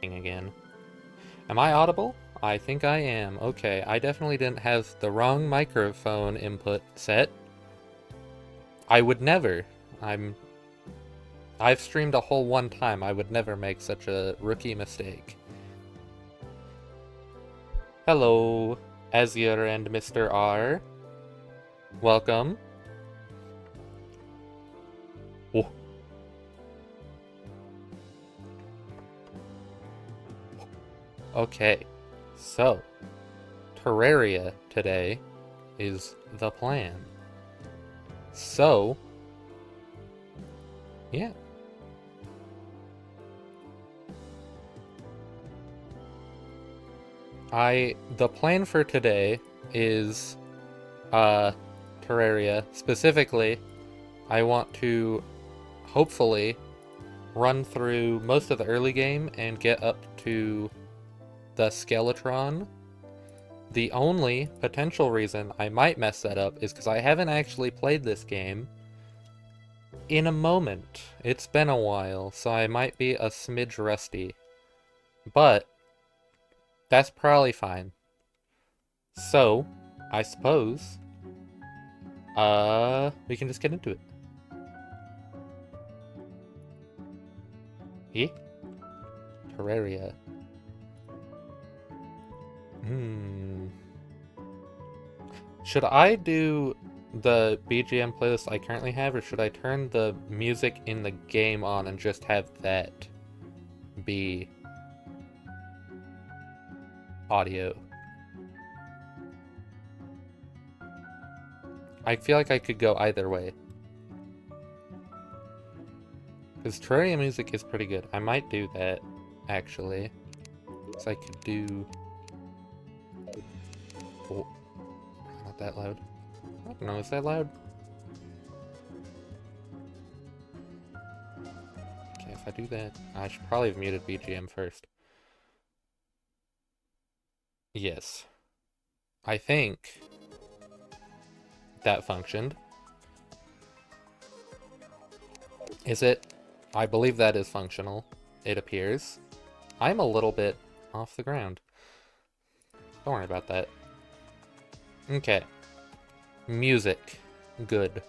talking again. Am I audible? I think I am. Okay, I definitely didn't have the wrong microphone input set. I would never. I've streamed a whole one time. I would never make such a rookie mistake. Hello, Azure and Mr. R. Welcome. Oh. Okay, so Terraria today is the plan. So, yeah. The plan for today is, Terraria. Specifically, I want to, hopefully, run through most of the early game and get up to the Skeletron. The only potential reason I might mess that up is because I haven't actually played this game in a moment. It's been a while, so I might be a smidge rusty. But that's probably fine. So, I suppose, we can just get into it. Terraria. Should I do the BGM playlist I currently have, or should I turn the music in the game on and just have that be audio? I feel like I could go either way. Because Terraria music is pretty good. I might do that, actually. So I could do... Oh, not that loud. I don't know, is that loud? Okay, if I do that... I should probably have muted BGM first. Yes. I think that functioned. Is it? I believe that is functional. It appears. I'm a little bit off the ground. Don't worry about that. Okay. Music. Good.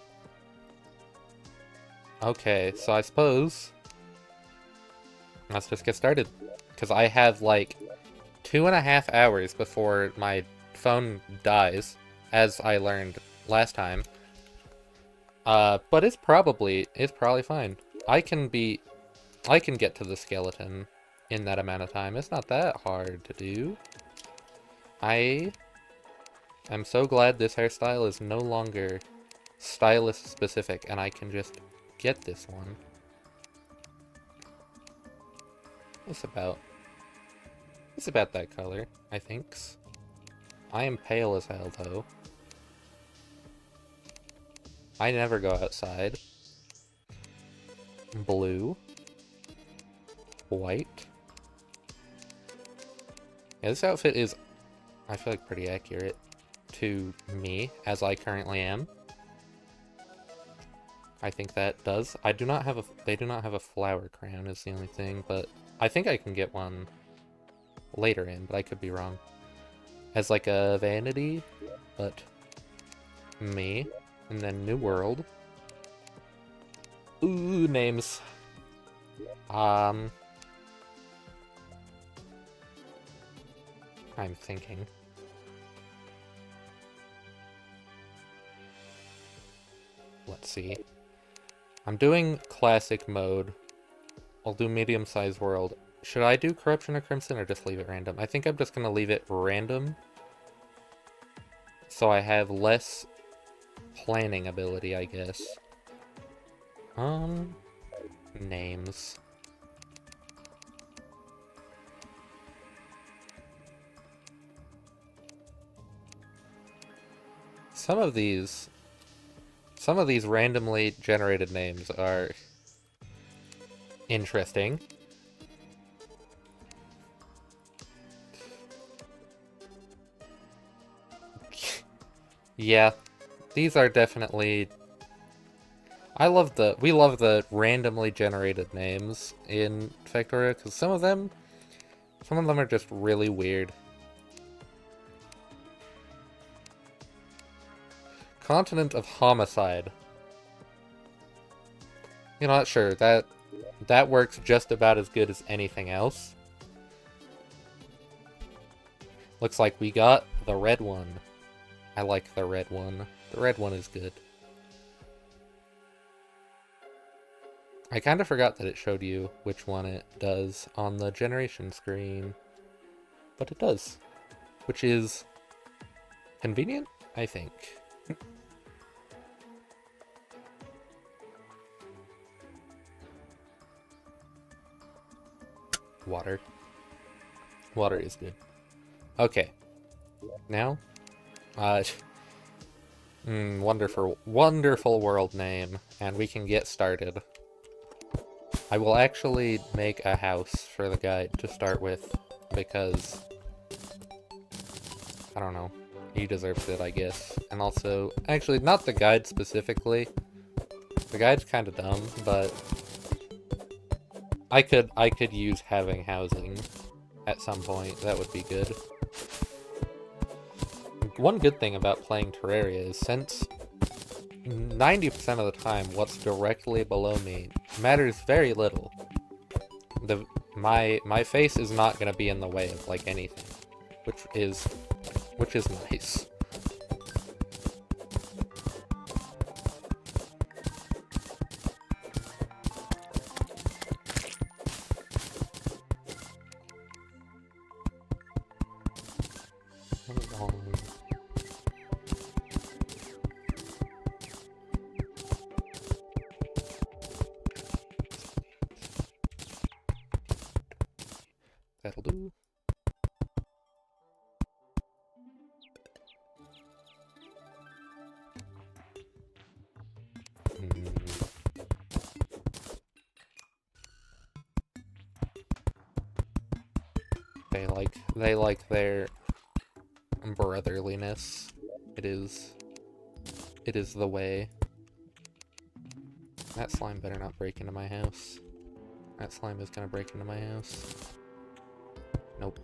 Okay, so I suppose let's just get started. Because I have like 2.5 hours before my phone dies, as I learned last time. But it's probably fine. I can get to the skeleton in that amount of time. It's not that hard to do. I am so glad this hairstyle is no longer stylist specific and I can just get this one. It's about that color, I think. I am pale as hell though. I never go outside. Blue. White. Yeah, this outfit is, I feel like, pretty accurate to me, as I currently am. I think that does. They do not have a flower crown is the only thing, but I think I can get one later in, but I could be wrong. As like a vanity, but me. And then New World. Ooh, names. I'm thinking. Let's see. I'm doing classic mode. I'll do medium-sized world. Should I do corruption or crimson or just leave it random? I think I'm just gonna leave it random. So I have less planning ability, I guess. Names. Some of these randomly generated names are interesting. Yeah, these are definitely... we love the randomly generated names in Factorio, because some of them Some of them are just really weird. Continent of Homicide. You know what, sure, that works just about as good as anything else. Looks like we got the red one. I like the red one. The red one is good. I kind of forgot that it showed you which one it does on the generation screen. But it does. Which is convenient, I think. Water. Water is good. Okay. Now, wonderful world name, and we can get started. I will actually make a house for the guide to start with, because, I don't know, he deserves it, I guess. And also, actually, not the guide specifically. The guide's kind of dumb, but I could use having housing at some point. That would be good. One good thing about playing Terraria is since 90% of the time what's directly below me matters very little. My face is not gonna be in the way of like anything, which is nice. That'll do. They like their brotherliness. It is the way. That slime better not break into my house. That slime is gonna break into my house. Nope.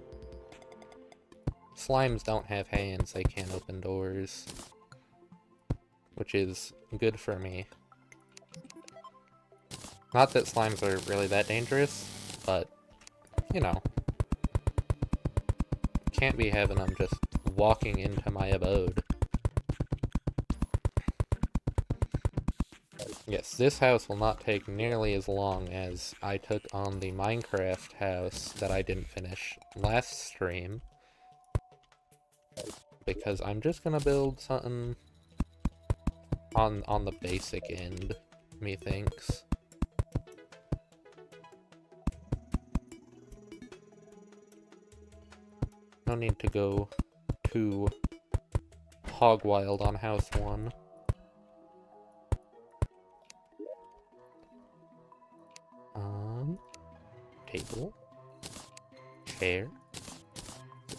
Slimes don't have hands, they can't open doors. Which is good for me. Not that slimes are really that dangerous, but, you know. Can't be having them just walking into my abode. Yes, this house will not take nearly as long as I took on the Minecraft house that I didn't finish last stream. Because I'm just gonna build something on the basic end, methinks. No need to go too hog wild on house one. Table. Chair.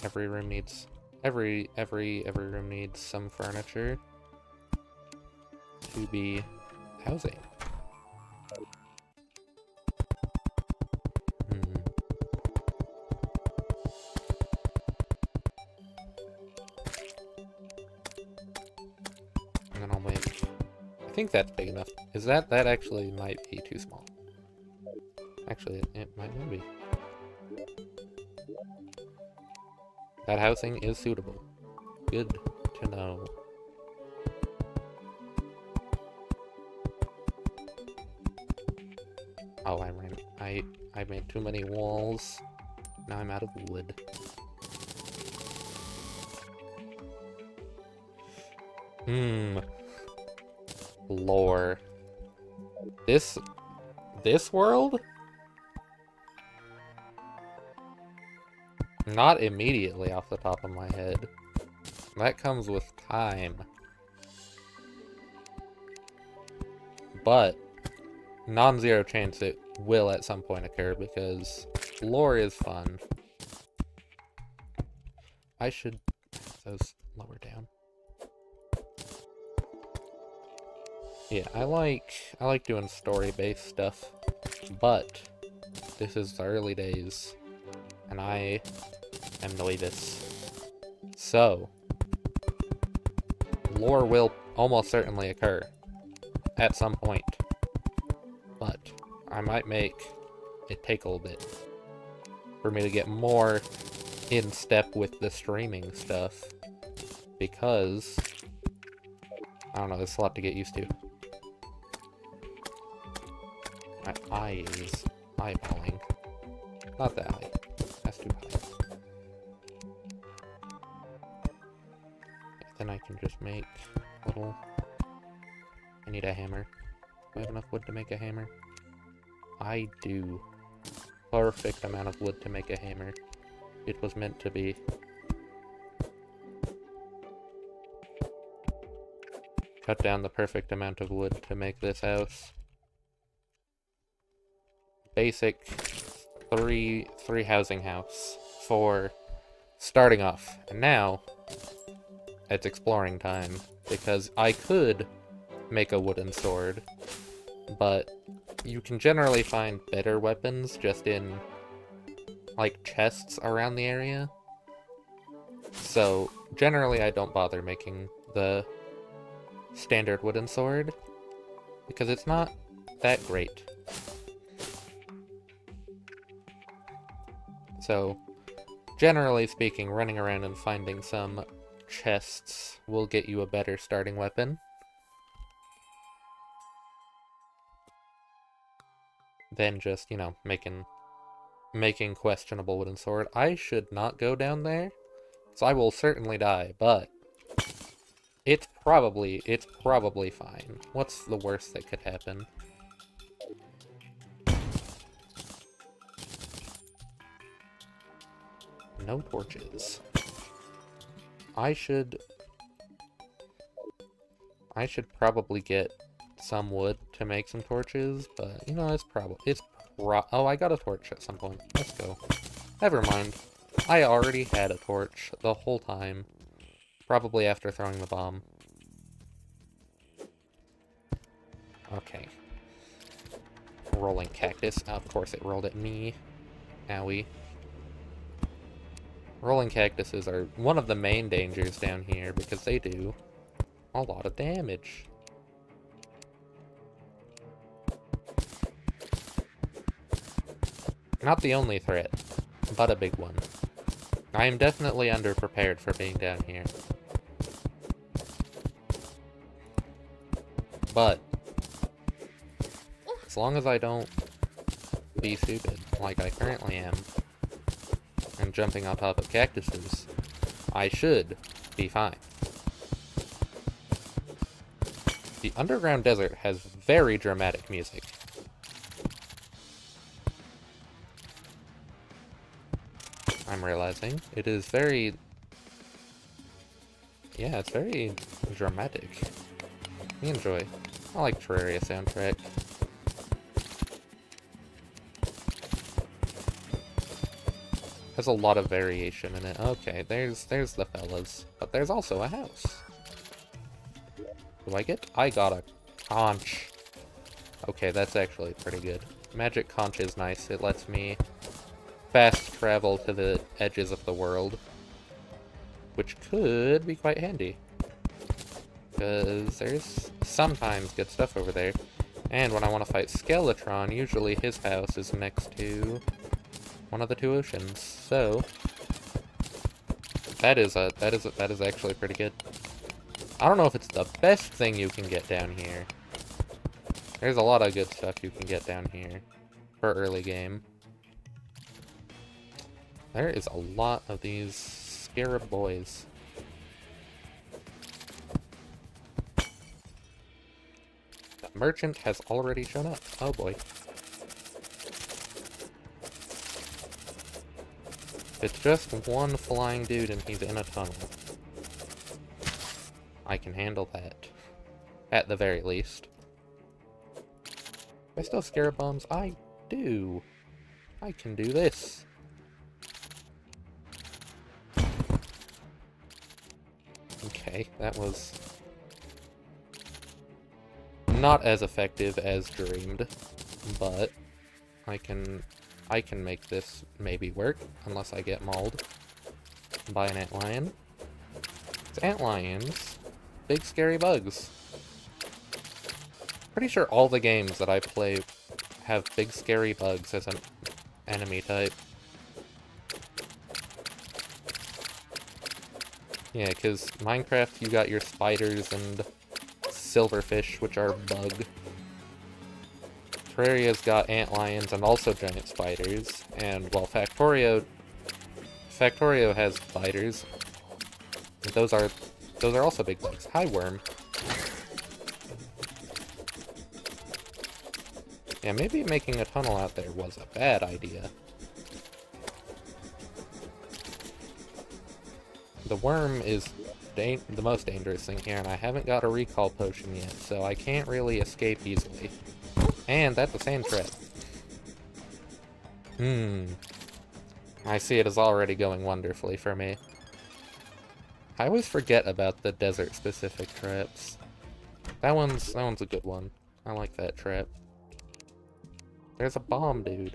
Every room needs every room needs some furniture to be housing. And then I'll make, I think that's big enough. Is that actually might be too small. Actually, it might not be. That housing is suitable. Good to know. Oh, I made too many walls. Now I'm out of wood. Lore. This world? Not immediately off the top of my head. That comes with time. But non-zero chance it will at some point occur because lore is fun. I should have those lower down. Yeah, I like doing story-based stuff, but this is the early days. And I am Noivus. So, lore will almost certainly occur at some point. But I might make it take a little bit for me to get more in step with the streaming stuff. Because, I don't know, there's a lot to get used to. My eye is eyeballing. Not that high. That's too high. Then I can just make little... I need a hammer. Do I have enough wood to make a hammer? I do. Perfect amount of wood to make a hammer. It was meant to be. Cut down the perfect amount of wood to make this house. Basic three housing house for starting off. And now it's exploring time, because I could make a wooden sword, but you can generally find better weapons just in like chests around the area. So generally I don't bother making the standard wooden sword because it's not that great. So, generally speaking, running around and finding some chests will get you a better starting weapon than just, you know, making questionable wooden sword. I should not go down there, so I will certainly die, but it's probably fine. What's the worst that could happen? No torches. I should probably get some wood to make some torches, but you know, oh, I got a torch at some point. Let's go. Never mind. I already had a torch the whole time. Probably after throwing the bomb. Okay. Rolling cactus. Of course it rolled at me. Owie. Rolling cactuses are one of the main dangers down here because they do a lot of damage. Not the only threat, but a big one. I am definitely underprepared for being down here. But as long as I don't be stupid like I currently am, and jumping on top of cactuses, I should be fine. The underground desert has very dramatic music. I'm realizing. It is very... yeah, it's very dramatic. I enjoy. I like Terraria soundtrack. There's a lot of variation in it. Okay, there's the fellas. But there's also a house. I got a conch. Okay, that's actually pretty good. Magic conch is nice. It lets me fast travel to the edges of the world, which could be quite handy. Because there's sometimes good stuff over there. And when I want to fight Skeletron, usually his house is next to one of the two oceans. So that is actually pretty good. I don't know if it's the best thing you can get down here. There's a lot of good stuff you can get down here for early game. There is a lot of these scarab boys. The merchant has already shown up. Oh boy. It's just one flying dude and he's in a tunnel. I can handle that. At the very least. Do I still have scarab bombs? I do. I can do this. Okay, that was not as effective as dreamed, but I can I can make this maybe work, unless I get mauled by an antlion. It's antlions. Big scary bugs. Pretty sure all the games that I play have big scary bugs as an enemy type. Yeah, because Minecraft, you got your spiders and silverfish, which are bug. Terraria's got antlions and also giant spiders, and, well, Factorio has spiders. And those are also big bugs. Hi, worm. Yeah, maybe making a tunnel out there was a bad idea. The worm is the most dangerous thing here, and I haven't got a recall potion yet, so I can't really escape easily. And that's the sand threat. I see it is already going wonderfully for me. I always forget about the desert-specific traps. That one's a good one. I like that trap. There's a bomb, dude.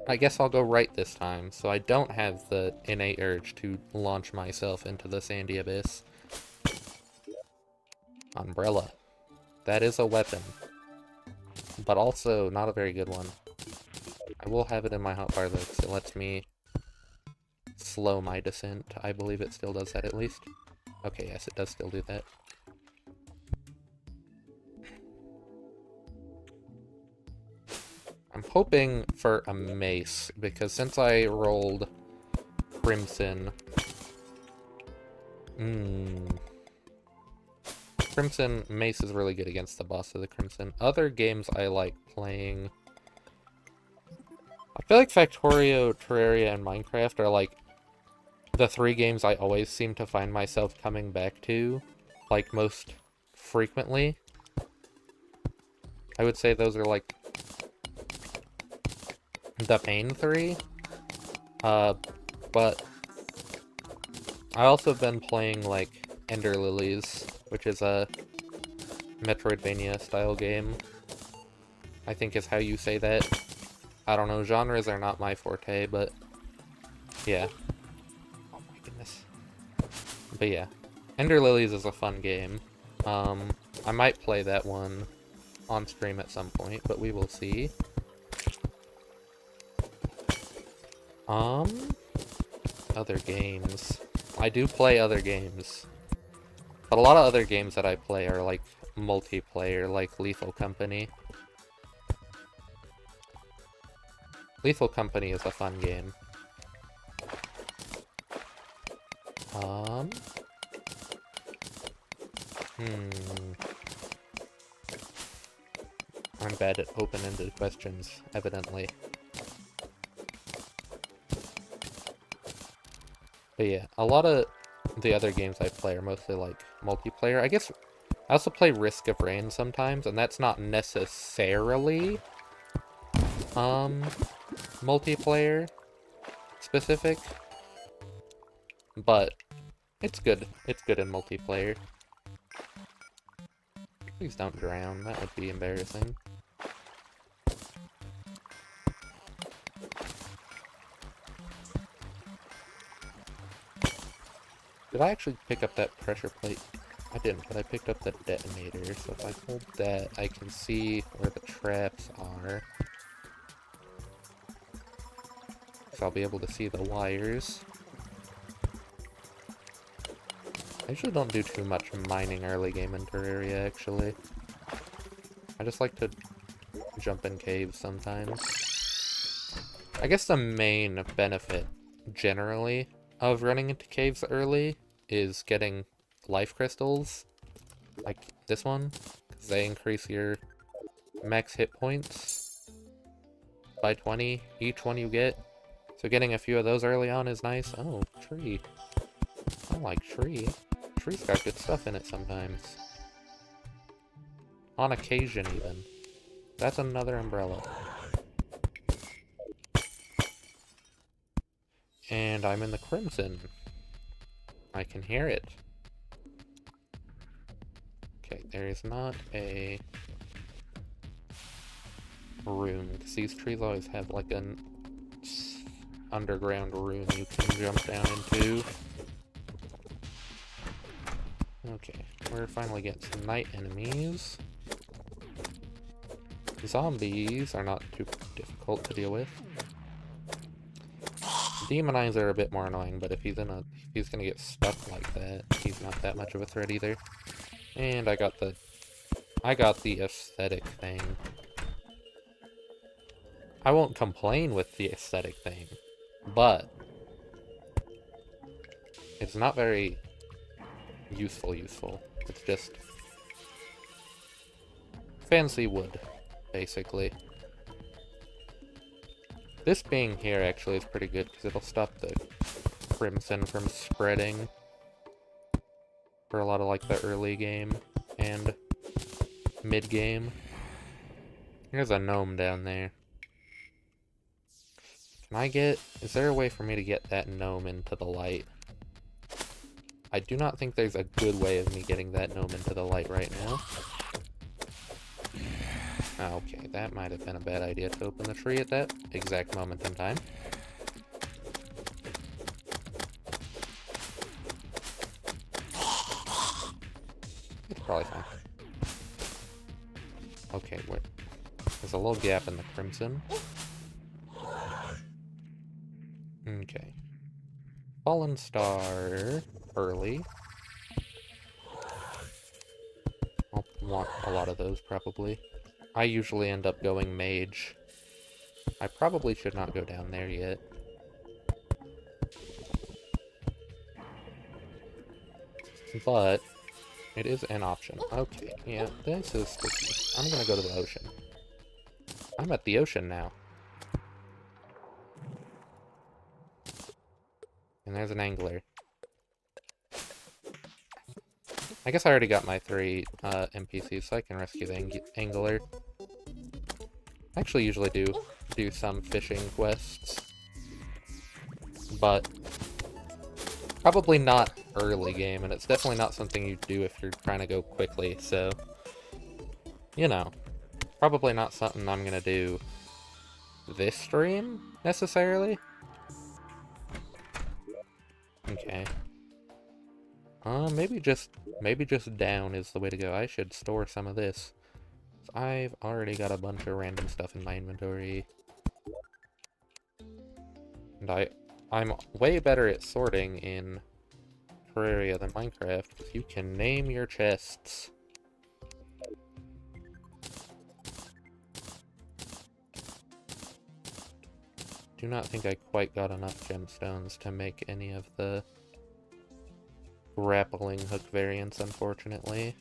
I guess I'll go right this time, so I don't have the innate urge to launch myself into the sandy abyss. Umbrella. That is a weapon. But also, not a very good one. I will have it in my hotbar though, because it lets me slow my descent. I believe it still does that at least. Okay, yes, it does still do that. I'm hoping for a mace, because since I rolled Crimson... Crimson, mace is really good against the boss of the Crimson. Other games I like playing... I feel like Factorio, Terraria, and Minecraft are like the 3 games I always seem to find myself coming back to, like, most frequently. I would say those are like the main 3. But I also have been playing like Ender Lilies, which is a Metroidvania style game. I think is how you say that. I don't know, genres are not my forte, but yeah. Oh my goodness. But yeah, Ender Lilies is a fun game. I might play that one on stream at some point, but we will see. Other games. I do play other games. But a lot of other games that I play are like multiplayer, like Lethal Company. Lethal Company is a fun game. I'm bad at open-ended questions, evidently. But yeah, a lot of the other games I play are mostly like multiplayer. I guess I also play Risk of Rain sometimes, and that's not necessarily multiplayer specific, but it's good. It's good in multiplayer. Please don't drown, that would be embarrassing. Did I actually pick up that pressure plate? I didn't, but I picked up the detonator, so if I hold that, I can see where the traps are. So I'll be able to see the wires. I usually don't do too much mining early game in Terraria, actually. I just like to jump in caves sometimes. I guess the main benefit, generally, of running into caves early is getting life crystals, like this one, because they increase your max hit points by 20 each one you get. So getting a few of those early on is nice. Oh, tree. I like tree. Tree's got good stuff in it sometimes. On occasion, even. That's another umbrella. And I'm in the Crimson. I can hear it. Okay, there is not a... room, because these trees always have like an underground room you can jump down into. Okay, we're finally getting some night enemies. Zombies are not too difficult to deal with. Demonizer are a bit more annoying, but if he's gonna get stuck like that, he's not that much of a threat either. And I got the aesthetic thing. I won't complain with the aesthetic thing, but it's not very useful. It's just fancy wood, basically. This being here actually is pretty good because it'll stop the crimson from spreading for a lot of like the early game and mid game. There's a gnome down there. Is there a way for me to get that gnome into the light? I do not think there's a good way of me getting that gnome into the light right now. Okay, that might have been a bad idea to open the tree at that exact moment in time. It's probably fine. Okay, wait. There's a little gap in the crimson. Okay. Fallen Star early. I'll want a lot of those, probably. I usually end up going mage. I probably should not go down there yet. But it is an option. Okay, yeah, this is sticky. I'm gonna go to the ocean. I'm at the ocean now. And there's an angler. I guess I already got my 3 NPCs, so I can rescue the angler. I actually usually do some fishing quests. But probably not early game, and it's definitely not something you do if you're trying to go quickly, so... You know. Probably not something I'm gonna do this stream, necessarily. Okay. Maybe just down is the way to go. I should store some of this. I've already got a bunch of random stuff in my inventory. And I'm way better at sorting in Terraria than Minecraft, because you can name your chests. Do not think I quite got enough gemstones to make any of the grappling hook variants, unfortunately.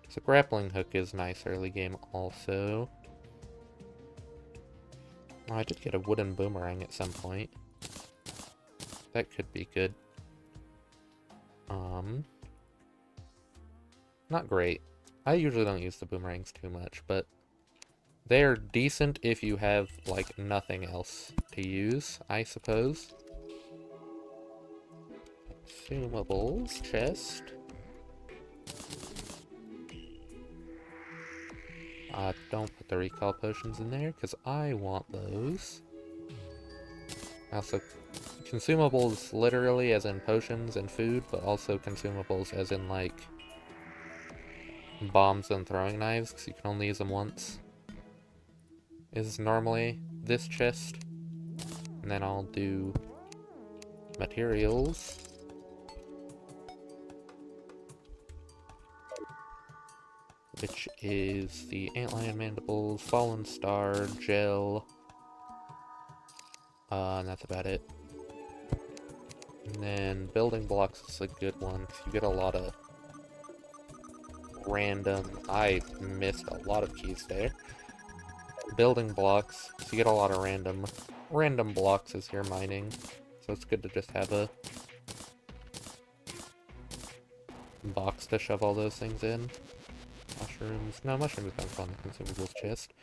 So grappling hook is nice early game also. Oh, I did get a wooden boomerang at some point. That could be good. Not great. I usually don't use the boomerangs too much, but they're decent if you have, like, nothing else to use, I suppose. Consumables, chest. Don't put the recall potions in there, because I want those. Also, consumables literally as in potions and food, but also consumables as in, like, bombs and throwing knives, because you can only use them once. Is normally this chest. And then I'll do materials. Which is the antlion mandibles, fallen star, gel. And that's about it. And then building blocks is a good one, because you get a lot of random... I missed a lot of keys there. Building blocks, so you get a lot of random blocks as you're mining. So it's good to just have a box to shove all those things in. Mushrooms. No, mushrooms don't go on the consumables chest.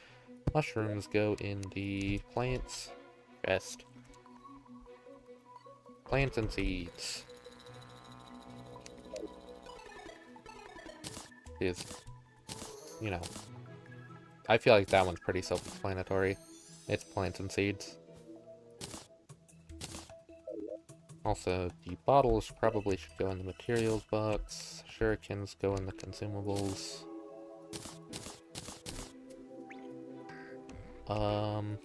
Mushrooms go in the plants chest. Plants and seeds. is, you know, I feel like that one's pretty self-explanatory. It's plants and seeds. Also, the bottles probably should go in the materials box. Shurikens go in the consumables. And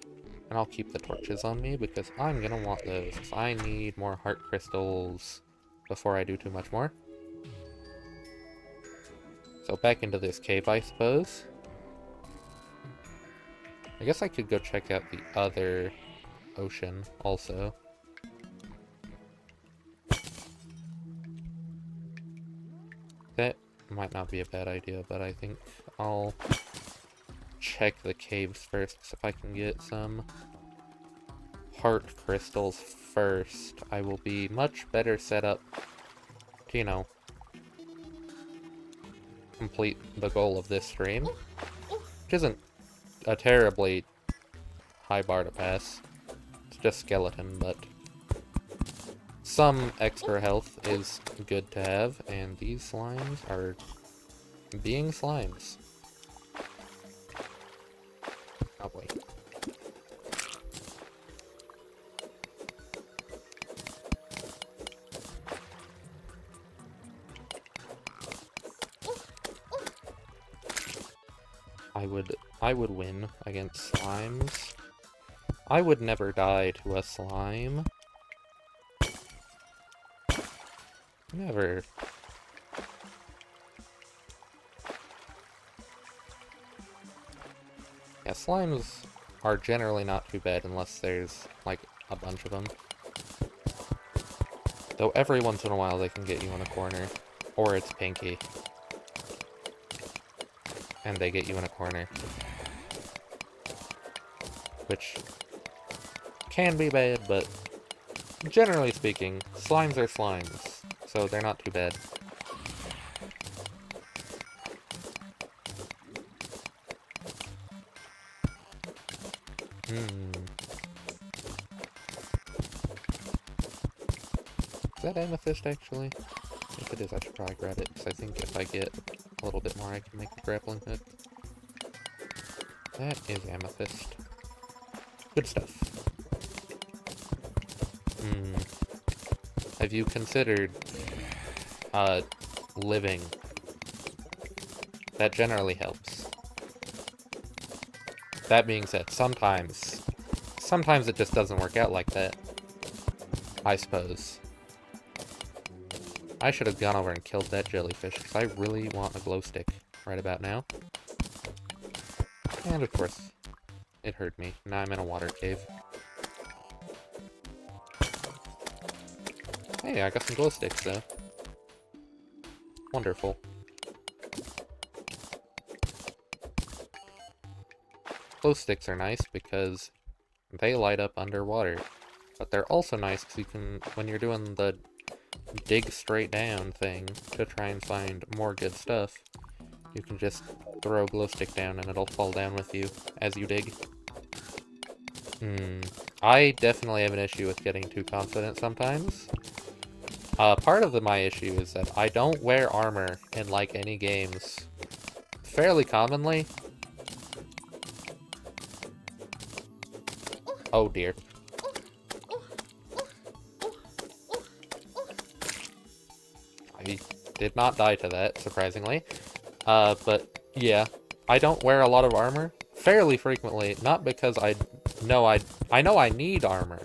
I'll keep the torches on me because I'm gonna want those. I need more heart crystals before I do too much more. So back into this cave, I suppose. I guess I could go check out the other ocean also. That might not be a bad idea, but I think I'll check the caves first, because if I can get some heart crystals first, I will be much better set up to, you know, complete the goal of this stream, which isn't a terribly high bar to pass. It's just skeleton, but some extra health is good to have, and these slimes are being slimes. Oh boy. I would win against slimes. I would never die to a slime. Never. Yeah, slimes are generally not too bad unless there's, like, a bunch of them. Though every once in a while they can get you in a corner. Or it's Pinky. And they get you in a corner. Which can be bad, but generally speaking, slimes are slimes. So they're not too bad. Is that amethyst, actually? If it is, I should probably grab it, because I think if I get a little bit more, I can make the grappling hook. That is amethyst. Good stuff. Have you considered, living? That generally helps. That being said, sometimes it just doesn't work out like that. I suppose. I should have gone over and killed that jellyfish, because I really want a glow stick right about now. And of course, it hurt me. Now I'm in a water cave. Hey, I got some glow sticks, though. Wonderful. Glow sticks are nice because they light up underwater. But they're also nice because you can, when you're doing the dig straight down thing to try and find more good stuff, you can just throw a glow stick down and it'll fall down with you as you dig. I definitely have an issue with getting too confident sometimes. Part of my issue is that I don't wear armor in, like, any games fairly commonly. Oh dear. I did not die to that, surprisingly. But yeah, I don't wear a lot of armor fairly frequently, not because I know I need armor,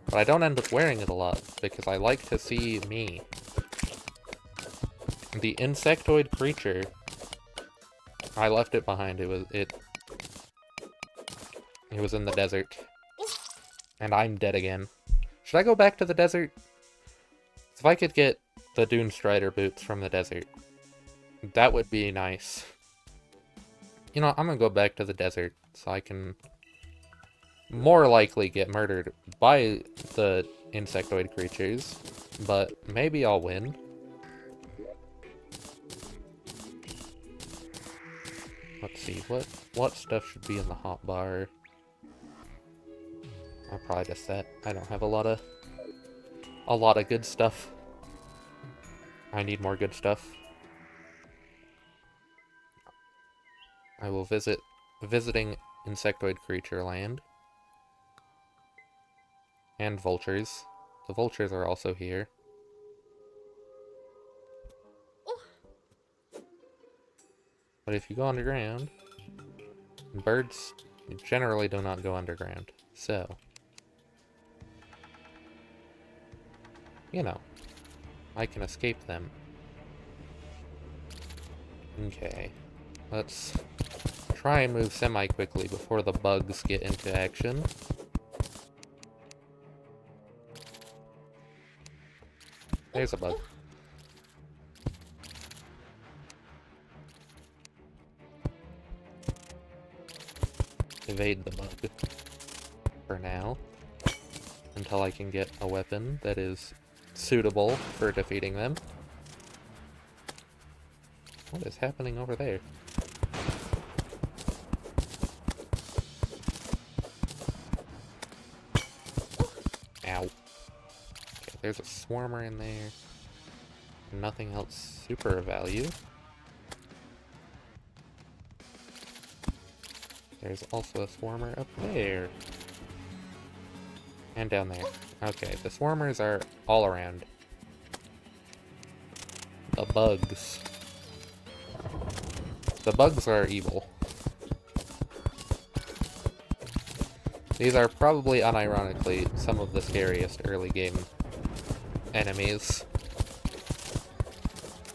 but I don't end up wearing it a lot because I like to see me. The insectoid creature, I left it behind. It was in the desert. And I'm dead again. Should I go back to the desert? If I could get the Dune Strider boots from the desert, that would be nice. You know, I'm gonna go back to the desert so I can more likely get murdered by the insectoid creatures, but maybe I'll win. Let's see, what stuff should be in the hotbar? Probably just that. I don't have a lot of good stuff. I need more good stuff. I will visiting insectoid creature land. And vultures. The vultures are also here. But if you go underground, birds generally do not go underground. So, you know, I can escape them. Okay, let's try and move semi-quickly before the bugs get into action. There's a bug. Evade the bug for now, until I can get a weapon that is suitable for defeating them. What is happening over there? Ow. Okay, there's a swarmer in there. Nothing else super of value. There's also a swarmer up there. And down there. Okay, the swarmers are all around. The bugs. The bugs are evil. These are probably, unironically, some of the scariest early game enemies.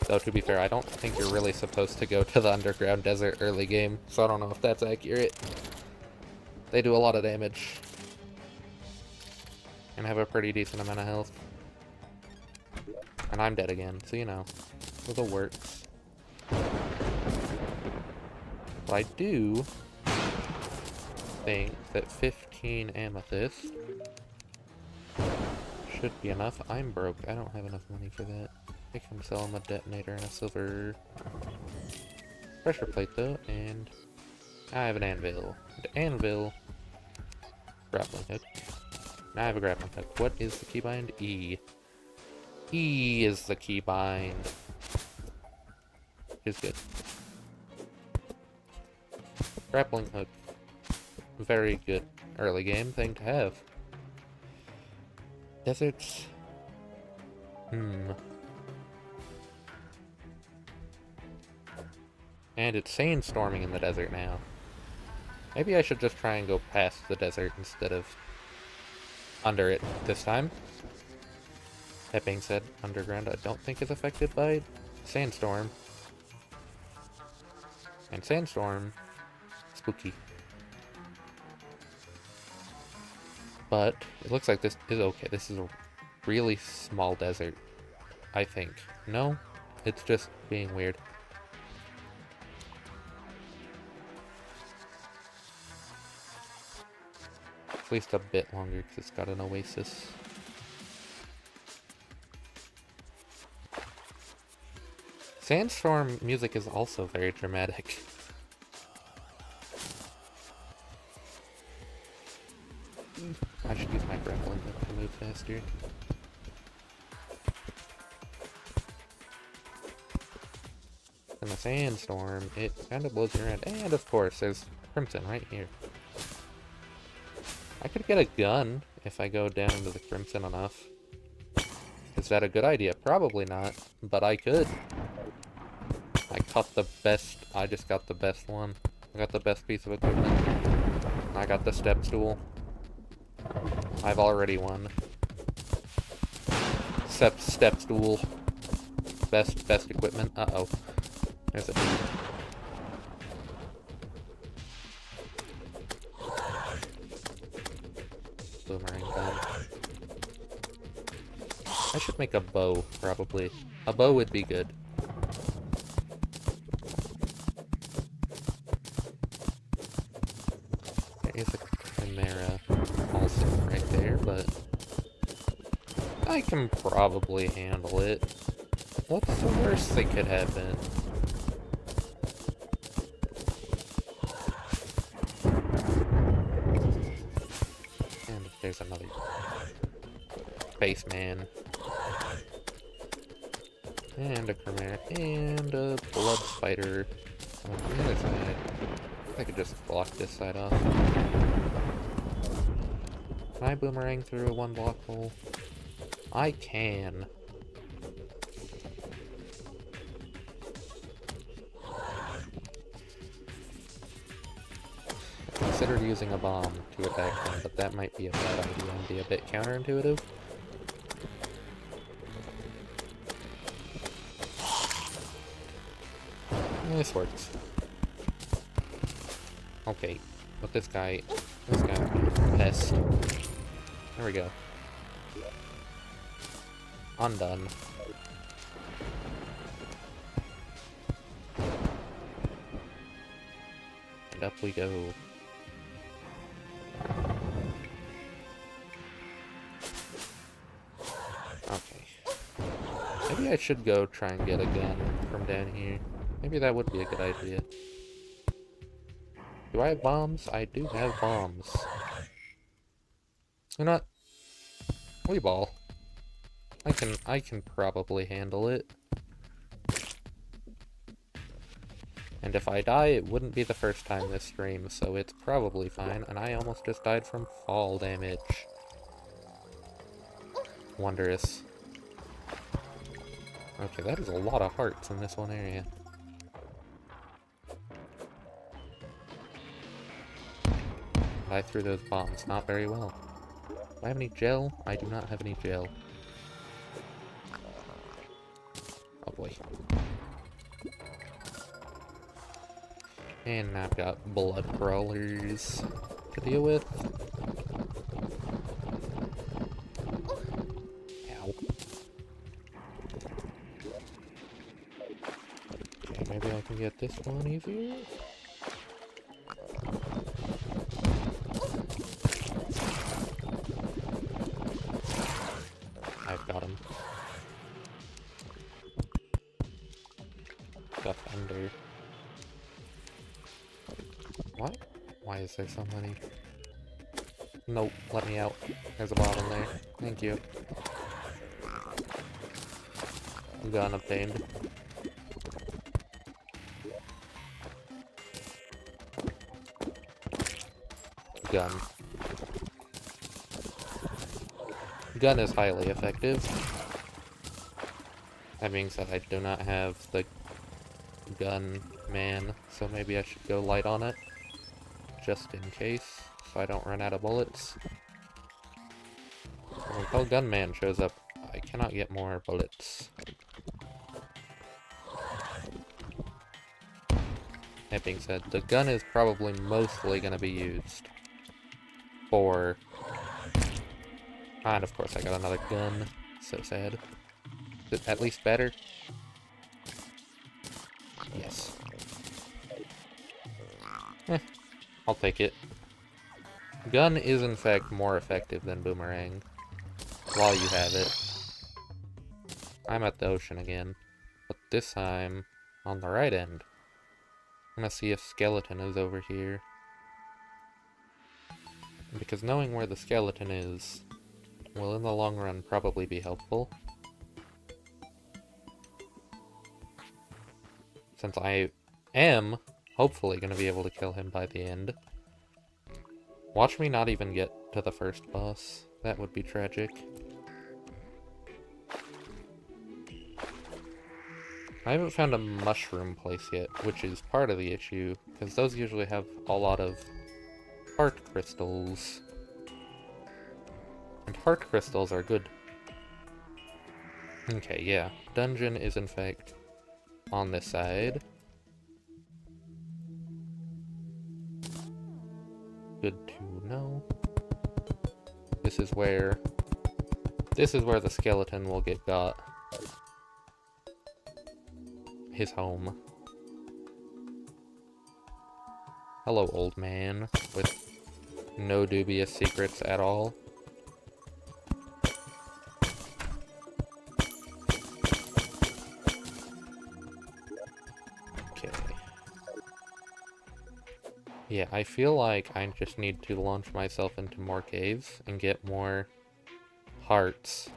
Though, to be fair, I don't think you're really supposed to go to the underground desert early game, so I don't know if that's accurate. They do a lot of damage. And have a pretty decent amount of health. And I'm dead again, so you know. Little works. But I do think that 15 amethyst should be enough. I'm broke. I don't have enough money for that. I can sell him a detonator and a silver pressure plate though, and I have an anvil. An anvil. Grappling hook. Now I have a grappling hook. What is the keybind? E. E is the keybind. Is good. Grappling hook. Very good early game thing to have. Deserts. And it's sandstorming in the desert now. Maybe I should just try and go past the desert instead of under it this time. That being said, underground I don't think is affected by sandstorm. And sandstorm, spooky. But it looks like this is okay. This is a really small desert, I think. No, it's just being weird. At least a bit longer because it's got an oasis. Sandstorm music is also very dramatic. I should use my grappling hook to move faster. In the sandstorm, it kind of blows you around. And of course, there's Crimson right here. I could get a gun if I go down to the Crimson enough. Is that a good idea? Probably not, but I could. I caught the best, I just got the best one. I got the best piece of equipment. I got the step stool. I've already won. Step stool. Best equipment. Uh-oh. There's a dude. Boomerang gun. I should make a bow, probably. A bow would be good. There is a chimera also right there, but I can probably handle it. What's the worst that could happen? And there's another spaceman. And a chimera, and a blood spider. On the other side, I could just block this side off. Can I boomerang through a one block hole? I can. I considered using a bomb to attack him, but that might be a bad idea and be a bit counterintuitive. This works. Okay, but this guy's a pest. There we go. Undone. And up we go. Okay. Maybe I should go try and get a gun from down here. Maybe that would be a good idea. Do I have bombs? I do have bombs. You know what? We ball. I can probably handle it. And if I die, it wouldn't be the first time this stream, so it's probably fine. And I almost just died from fall damage. Wondrous. Okay, that is a lot of hearts in this one area. I threw those bombs not very well. Do I have any gel? I do not have any gel. Oh boy. And I've got blood crawlers to deal with. Ow. Okay, maybe I can get this one easier? I've got him. Stuff under. What? Why is there so many? Nope, let me out. There's a bottom there. Thank you. Gun obtained. Gun. Gun is highly effective. That being said, I do not have the gun man, so maybe I should go light on it. Just in case, so I don't run out of bullets. Until Gunman shows up, I cannot get more bullets. That being said, the gun is probably mostly going to be used for... And of course I got another gun. So sad. Is it at least better? Yes. I'll take it. Gun is in fact more effective than boomerang. While you have it. I'm at the ocean again. But this time, on the right end. I'm gonna see if skeleton is over here. Because knowing where the skeleton is will in the long run probably be helpful. Since I am hopefully gonna be able to kill him by the end. Watch me not even get to the first boss. That would be tragic. I haven't found a mushroom place yet, which is part of the issue, because those usually have a lot of heart crystals. And heart crystals are good. Okay, yeah. Dungeon is in fact on this side. Good to know. This is where the skeleton will get got. His home. Hello, old man, with no dubious secrets at all. Okay. Yeah, I feel like I just need to launch myself into more caves and get more hearts.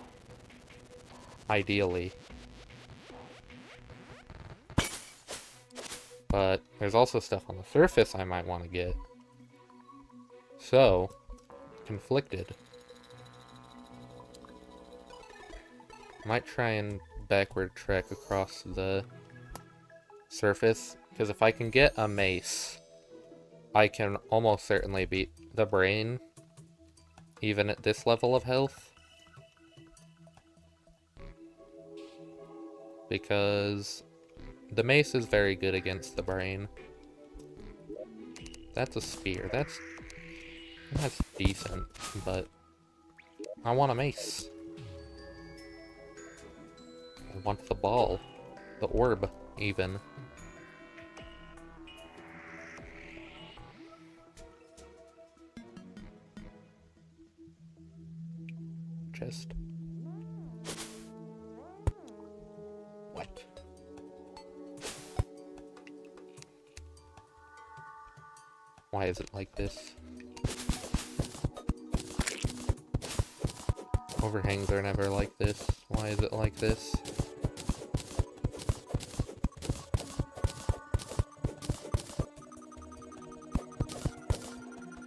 Ideally. But there's also stuff on the surface I might want to get. So, conflicted. Might try and backward trek across the surface, because if I can get a mace, I can almost certainly beat the brain, even at this level of health. Because the mace is very good against the brain. That's a spear. That's decent, but I want a mace. I want the ball. The orb, even. Chest. What? Why is it like this? Overhangs are never like this. Why is it like this?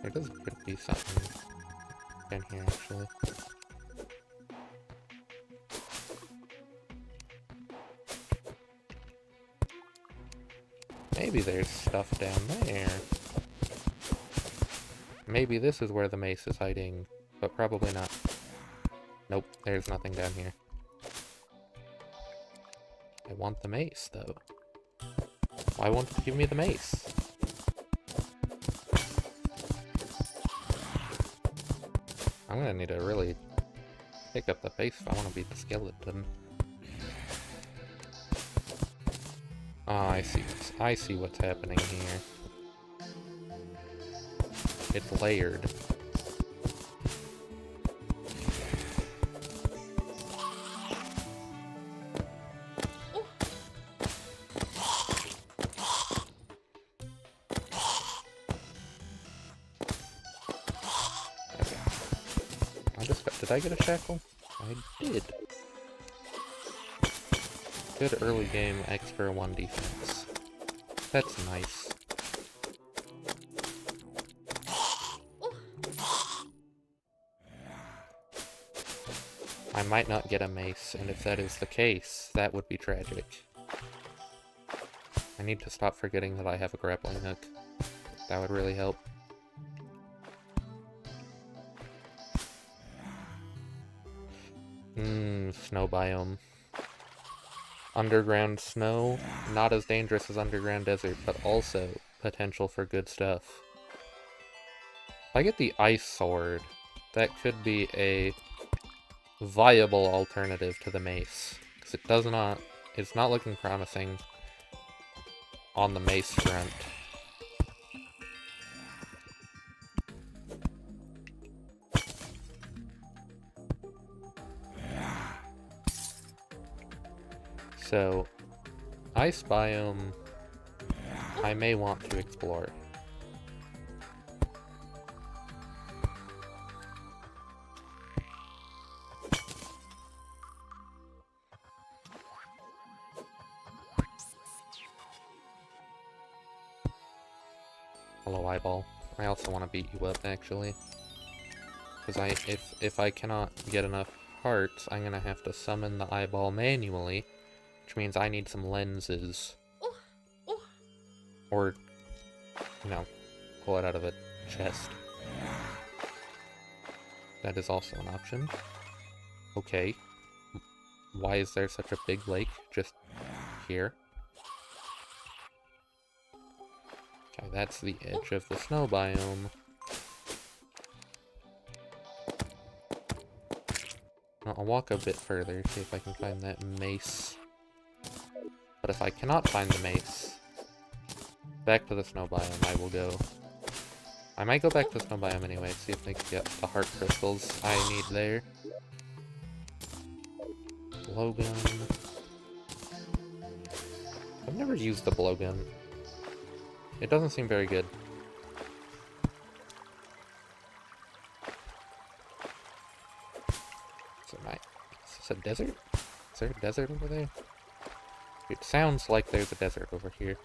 There does could be something in here, actually. Maybe there's stuff down there. Maybe this is where the mace is hiding, but probably not. Nope, there's nothing down here. I want the mace, though. Why won't it give me the mace? I'm gonna need to really pick up the pace if I want to beat the skeleton. Oh, I see what's happening here. It's layered. Did I get a shackle? I did. Good early game extra 1 defense. That's nice. I might not get a mace, and if that is the case, that would be tragic. I need to stop forgetting that I have a grappling hook. That would really help. Snow biome. Underground snow, not as dangerous as underground desert, but also potential for good stuff. If I get the ice sword, that could be a viable alternative to the mace. Because it's not looking promising on the mace front. So, ice biome, I may want to explore. Hello, eyeball. I also want to beat you up, actually. Because if I cannot get enough hearts, I'm gonna have to summon the eyeball manually. Which means I need some lenses. Or, pull it out of a chest. That is also an option. Okay. Why is there such a big lake just here? Okay, that's the edge of the snow biome. I'll walk a bit further, see if I can find that mace. But if I cannot find the mace, back to the snow biome I will go. I might go back to the snow biome anyway, see if I can get the heart crystals I need there. Blowgun. I've never used the blowgun. It doesn't seem very good. Is this a desert? Is there a desert over there? It sounds like there's a desert over here.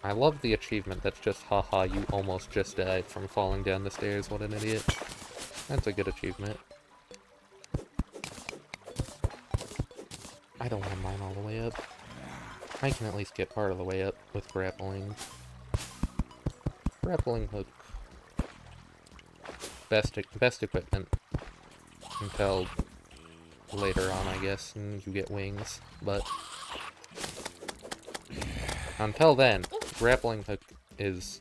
I love the achievement that's just, haha, you almost just died from falling down the stairs, what an idiot. That's a good achievement. I don't want to mine all the way up. I can at least get part of the way up with grappling. Grappling hook. Best equipment. Until later on, I guess, and you get wings, but until then, grappling hook is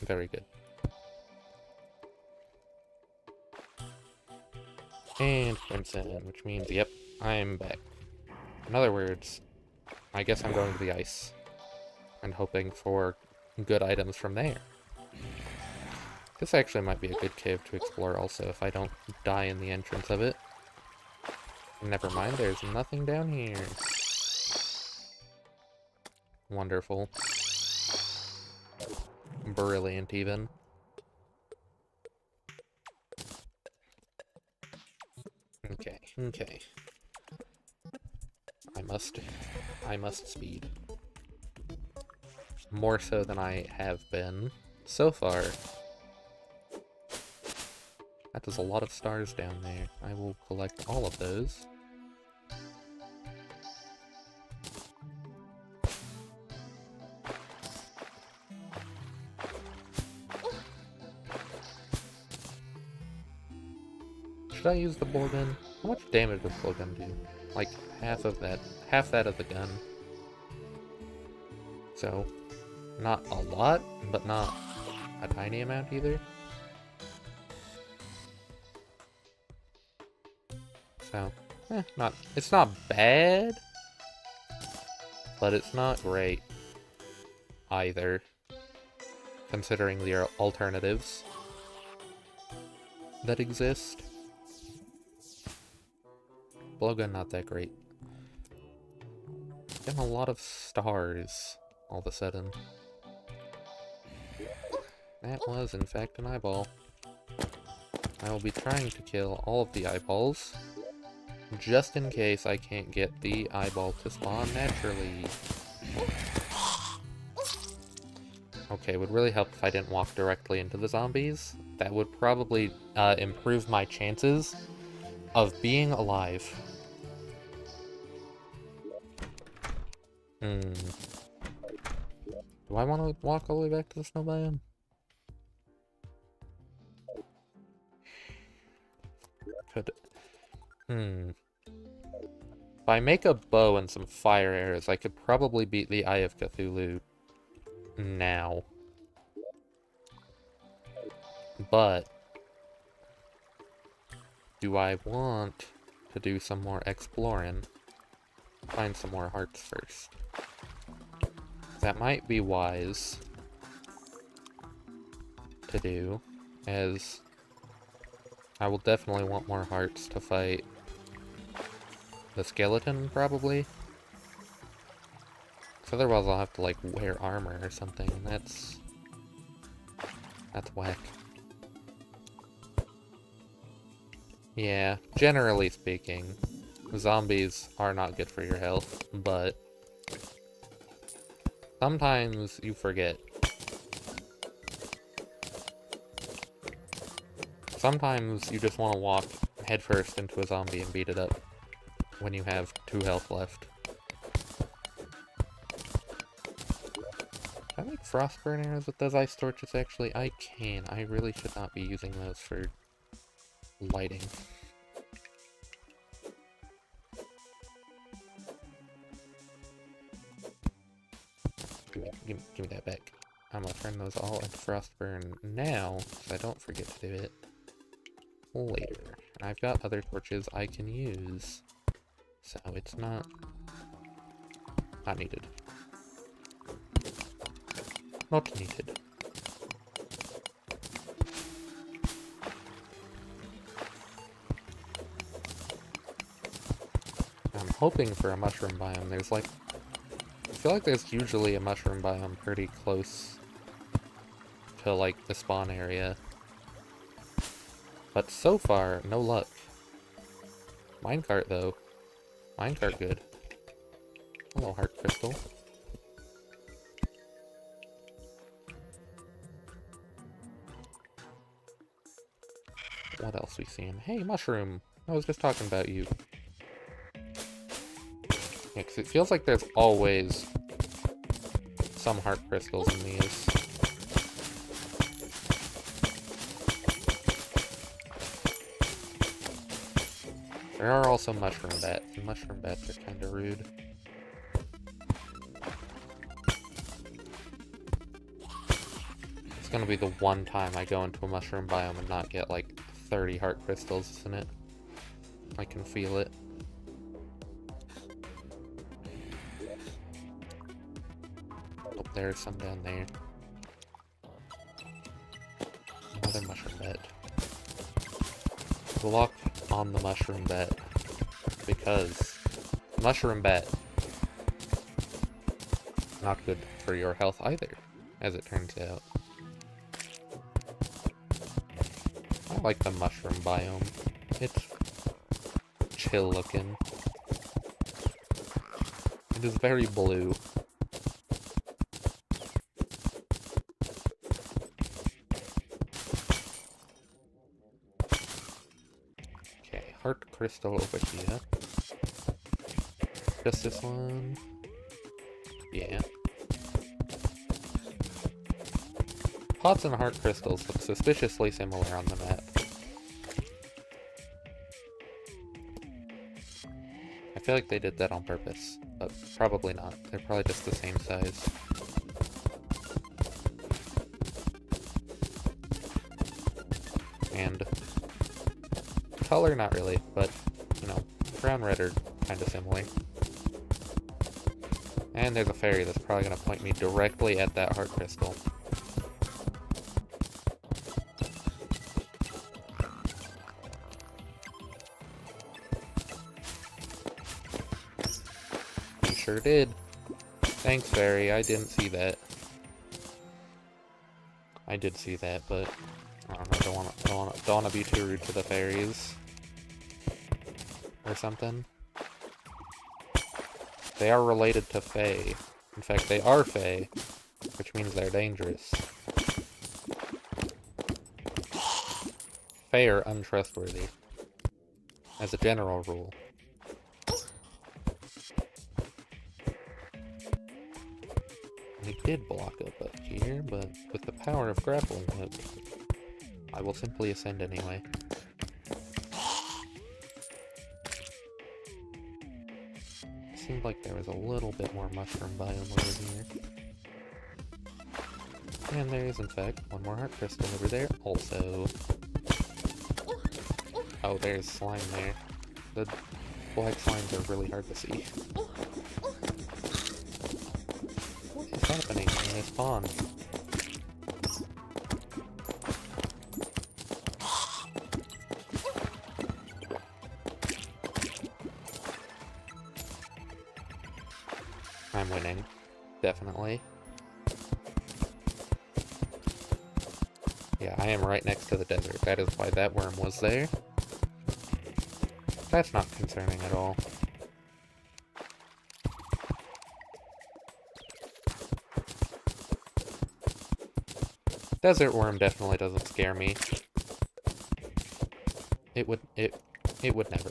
very good. And crimson, which means, yep, I'm back. In other words, I guess I'm going to the ice and hoping for good items from there. This actually might be a good cave to explore also if I don't die in the entrance of it. Never mind, there's nothing down here. Wonderful. Brilliant, even. Okay. I must speed. More so than I have been so far. That is a lot of stars down there. I will collect all of those. Should I use the bow gun? How much damage does the bow gun do? Like half that of the gun. So, not a lot, but not a tiny amount either. So, it's not bad, but it's not great either, considering the alternatives that exist. Blowgun, not that great. Getting a lot of stars all of a sudden. That was, in fact, an eyeball. I will be trying to kill all of the eyeballs, just in case I can't get the eyeball to spawn naturally. Okay, would really help if I didn't walk directly into the zombies. That would probably improve my chances of being alive. Do I want to walk all the way back to the snow biome? Could. If I make a bow and some fire arrows, I could probably beat the Eye of Cthulhu now. But do I want to do some more exploring? Find some more hearts first. That might be wise to do, as I will definitely want more hearts to fight the skeleton, probably. Because otherwise I'll have to, like, wear armor or something, and that's whack. Yeah, generally speaking, zombies are not good for your health, but sometimes you forget. Sometimes you just want to walk headfirst into a zombie and beat it up when you have 2 health left. Can I make frostburn arrows with those ice torches? Actually, I can. I really should not be using those for lighting. Give me that back. I'm gonna turn those all into frostburn now, so I don't forget to do it later. And I've got other torches I can use, so it's not needed. Not needed. I'm hoping for a mushroom biome. There's like, I feel like there's usually a mushroom biome pretty close to like the spawn area. But so far, no luck. Minecart though. Minecart good. Hello, heart crystal. What else we seeing? Hey, mushroom! I was just talking about you. Yeah, 'cause it feels like there's always some heart crystals in these. There are also mushroom bats, and mushroom bats are kind of rude. It's gonna be the one time I go into a mushroom biome and not get like 30 heart crystals in it. I can feel it. Oh, there's some down there. Another mushroom bat. Block on the mushroom bat. Because mushroom bat, not good for your health either, as it turns out. I like the mushroom biome. It's chill looking. It is very blue. Okay, heart crystal over here. Just this one. Yeah. Pots and heart crystals look suspiciously similar on the map. I feel like they did that on purpose, but probably not. They're probably just the same size. And color, not really, but, you know, brown, red are kind of similar. And there's a fairy that's probably going to point me directly at that heart crystal. You sure did. Thanks, fairy. I didn't see that. I did see that, but I don't know. Don't want to be too rude to the fairies or something. They are related to Fae. In fact, they are Fae, which means they're dangerous. Fae are untrustworthy, as a general rule. They did block up here, but with the power of grappling hook, I will simply ascend anyway. Seemed like there was a little bit more mushroom biome over here. And there is, in fact, one more heart crystal over there also. Oh, there's slime there. The black slimes are really hard to see. What is happening in this pond? I'm winning. Definitely. Yeah, I am right next to the desert. That is why that worm was there. That's not concerning at all. Desert worm definitely doesn't scare me. It would never.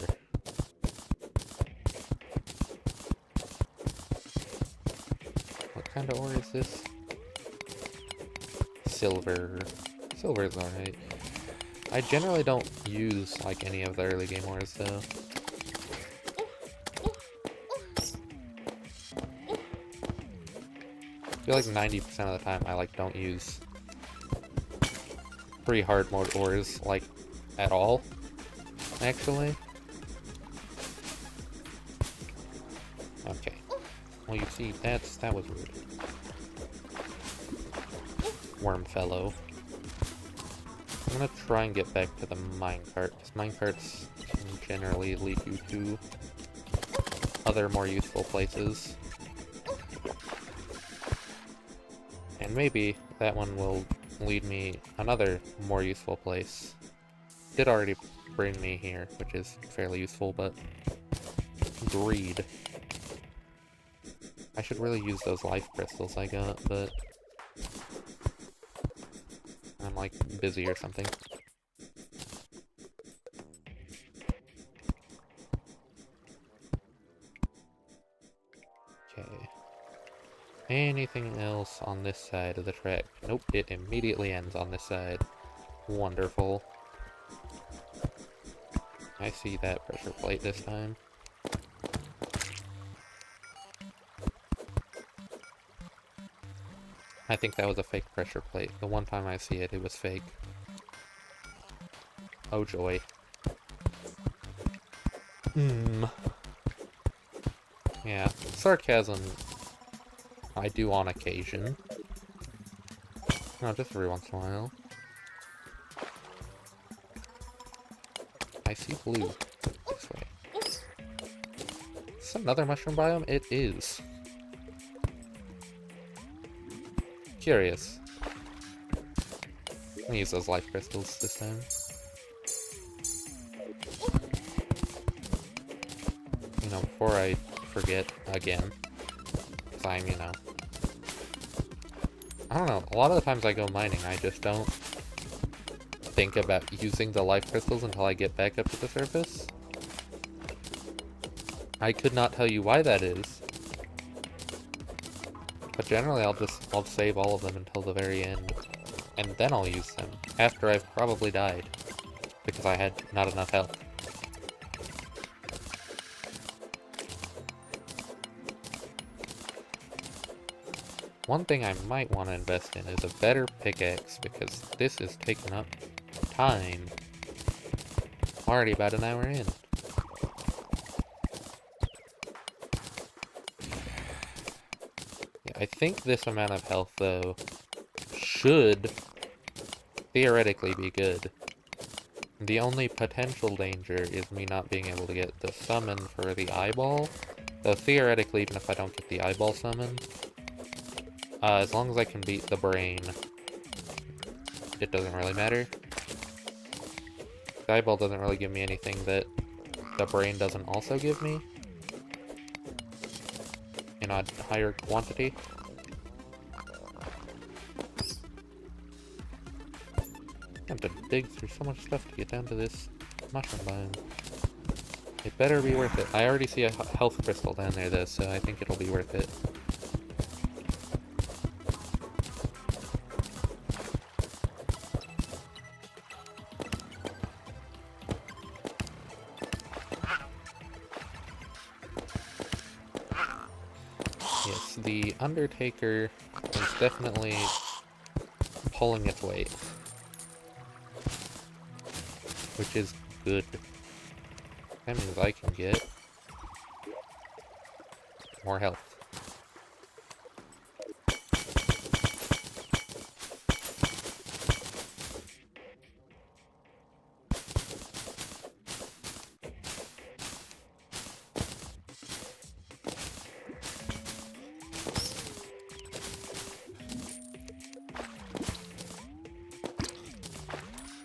What kind of ore is this? Silver. Silver's alright. I generally don't use, like, any of the early game ores, though. I feel like 90% of the time I, like, don't use pretty hard mode ores, like, at all, actually. Okay. Well, you see, that was rude. Worm fellow. I'm gonna try and get back to the minecart, because minecarts can generally lead you to other more useful places. And maybe that one will lead me another more useful place. Did already bring me here, which is fairly useful, but greed. I should really use those life crystals I got, but I'm like busy or something. Anything else on this side of the track? Nope, it immediately ends on this side. Wonderful. I see that pressure plate this time. I think that was a fake pressure plate. The one time I see it, it was fake. Oh joy. Yeah, sarcasm I do on occasion. No, just every once in a while. I see blue. This way. Is this another mushroom biome? It is. Curious. I'm gonna use those life crystals this time. You know, before I forget again. Because I'm, you know... I don't know, a lot of the times I go mining, I just don't think about using the life crystals until I get back up to the surface. I could not tell you why that is. But generally I'll save all of them until the very end. And then I'll use them, after I've probably died. Because I had not enough health. One thing I might want to invest in is a better pickaxe, because this is taking up time. Already about an hour in. Yeah, I think this amount of health, though, should theoretically be good. The only potential danger is me not being able to get the summon for the eyeball. Though theoretically, even if I don't get the eyeball summon, as long as I can beat the brain, it doesn't really matter. The eyeball doesn't really give me anything that the brain doesn't also give me in a higher quantity. I have to dig through so much stuff to get down to this mushroom biome. It better be worth it. I already see a health crystal down there though, so I think it'll be worth it. Yes, the Undertaker is definitely pulling its weight. Which is good. That means I can get more health.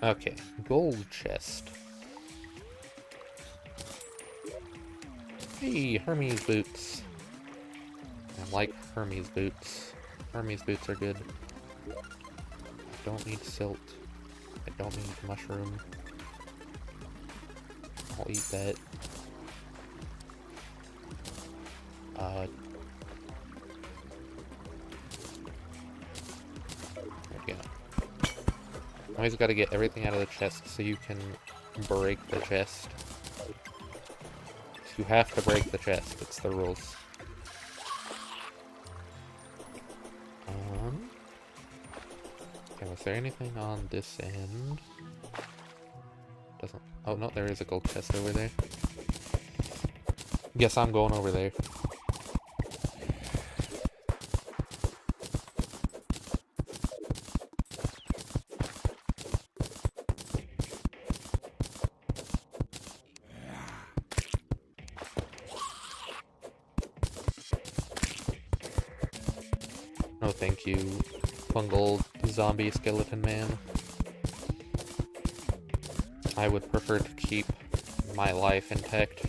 Okay, gold chest. Hey, Hermes boots. I like Hermes boots. Hermes boots are good. I don't need silt. I don't need mushroom. I'll eat that. There we go. Always gotta get everything out of the chest so you can break the chest. You have to break the chest, it's the rules. Okay, was there anything on this end? Doesn't... Oh, no, there is a gold chest over there. Guess I'm going over there. No thank you, fungal zombie skeleton man. I would prefer to keep my life intact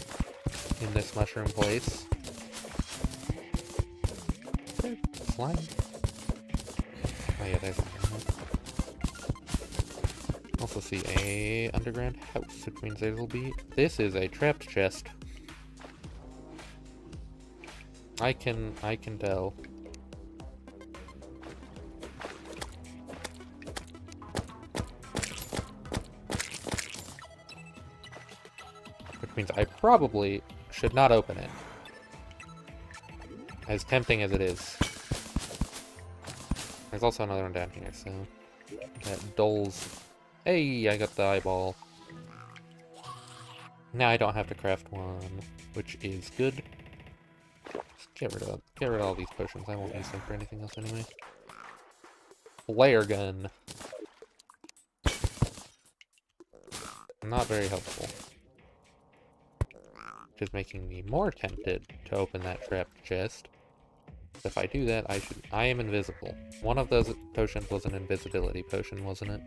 in this mushroom place. Okay, slime. Oh yeah, there's one. Also see a underground house, which means there'll be... This is a trapped chest. I can tell. means I probably should not open it. As tempting as it is. There's also another one down here, so... That dulls... Hey, I got the eyeball. Now I don't have to craft one, which is good. Just get rid of all these potions. I won't use them for anything else anyway. Flare gun. Not very helpful. Which is making me more tempted to open that trapped chest. If I do that, I am invisible. One of those potions was an invisibility potion, wasn't it?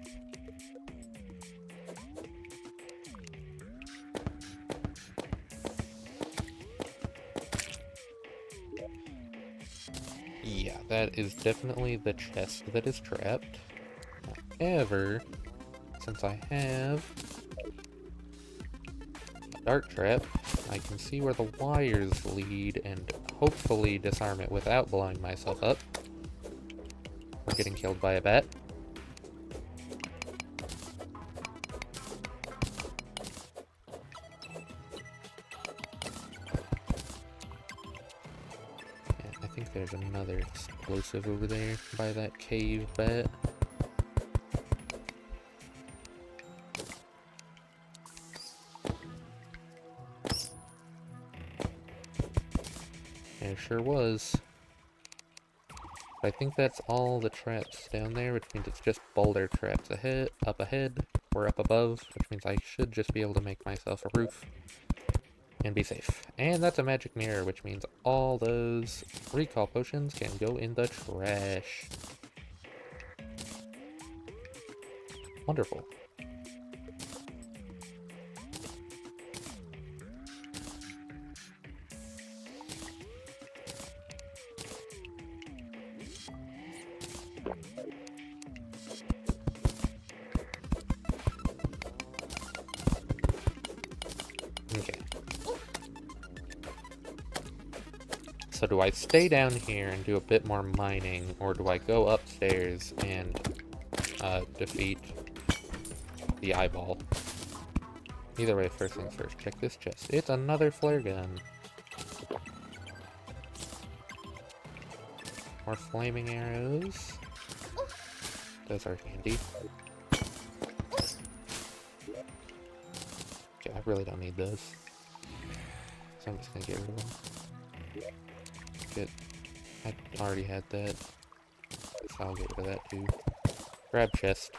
Yeah, that is definitely the chest that is trapped. However, since I have a dart trap, I can see where the wires lead and hopefully disarm it without blowing myself up or getting killed by a bat. Yeah, I think there's another explosive over there by that cave bat. There sure was. I think that's all the traps down there, which means it's just boulder traps up ahead, or up above, which means I should just be able to make myself a roof and be safe. And that's a magic mirror, which means all those recall potions can go in the trash. Wonderful. Okay. So do I stay down here and do a bit more mining, or do I go upstairs and defeat the eyeball? Either way, first things first, check this chest. It's another flare gun. More flaming arrows. Those are handy. Okay, I really don't need those. So I'm just gonna get rid of them. I already had that. So I'll get rid of that too. Grab chest.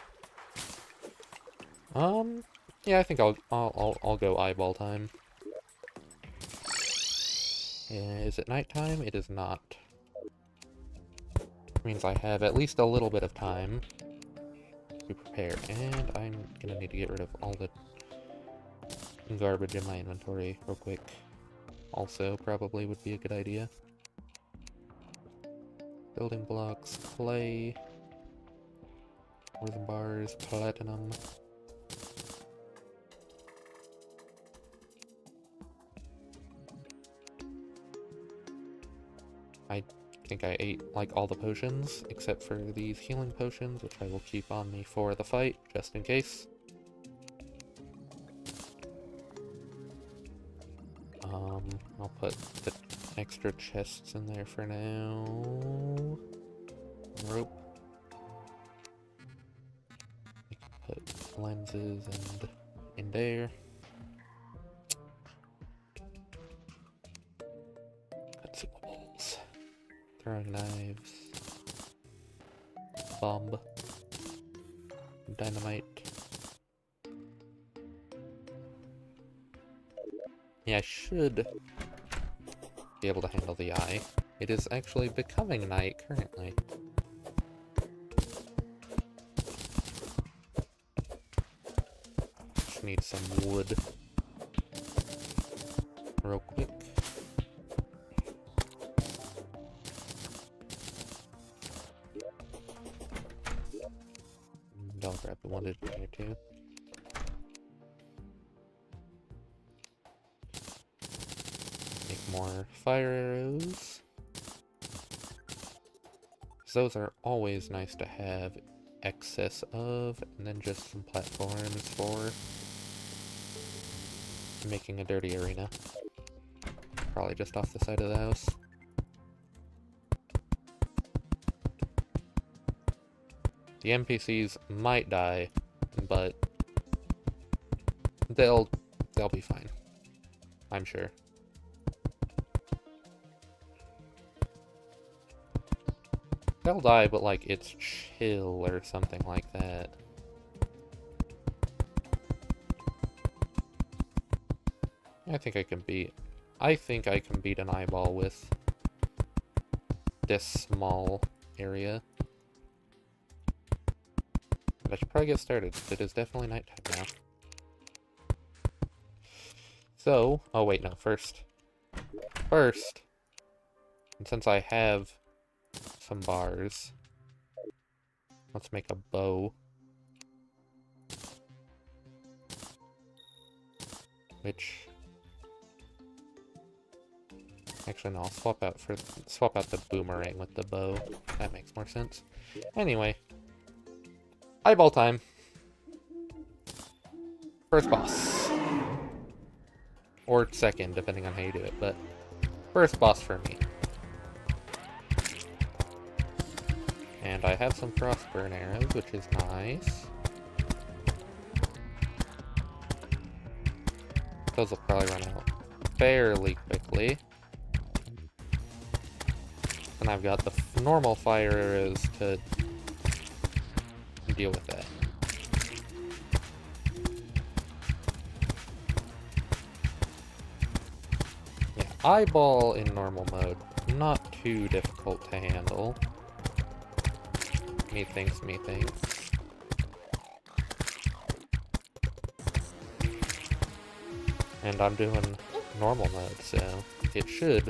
Yeah, I think I'll go eyeball time. Is it nighttime? It is not. Which means I have at least a little bit of time to prepare, and I'm gonna need to get rid of all the garbage in my inventory real quick. Also, probably would be a good idea. Building blocks, clay, earthen bars, platinum. I think I ate like all the potions except for these healing potions, which I will keep on me for the fight just in case. I'll put the extra chests in there for now. Rope. I can put lenses and in there. Consumables. Throwing knives. Bomb. Dynamite. Yeah, I should be able to handle the eye. It is actually becoming night currently. Just need some wood. Real quick. And I'll grab the wounded here too. More fire arrows. Those are always nice to have excess of, and then just some platforms for making a dirty arena. Probably just off the side of the house. The NPCs might die, but they'll be fine. I'm sure. They'll die, but like it's chill or something like that. I think I can beat an eyeball with this small area. But I should probably get started. It is definitely nighttime now. So, oh wait, no, first, and since I have some bars, let's make a bow. Which, actually no, I'll swap out the boomerang with the bow. That makes more sense. Anyway, eyeball time. First boss. Or second, depending on how you do it, but first boss for me. And I have some frostburn arrows, which is nice. Those will probably run out fairly quickly. And I've got the normal fire arrows to deal with that. Yeah, eyeball in normal mode, not too difficult to handle. Methinks. And I'm doing normal mode, so it should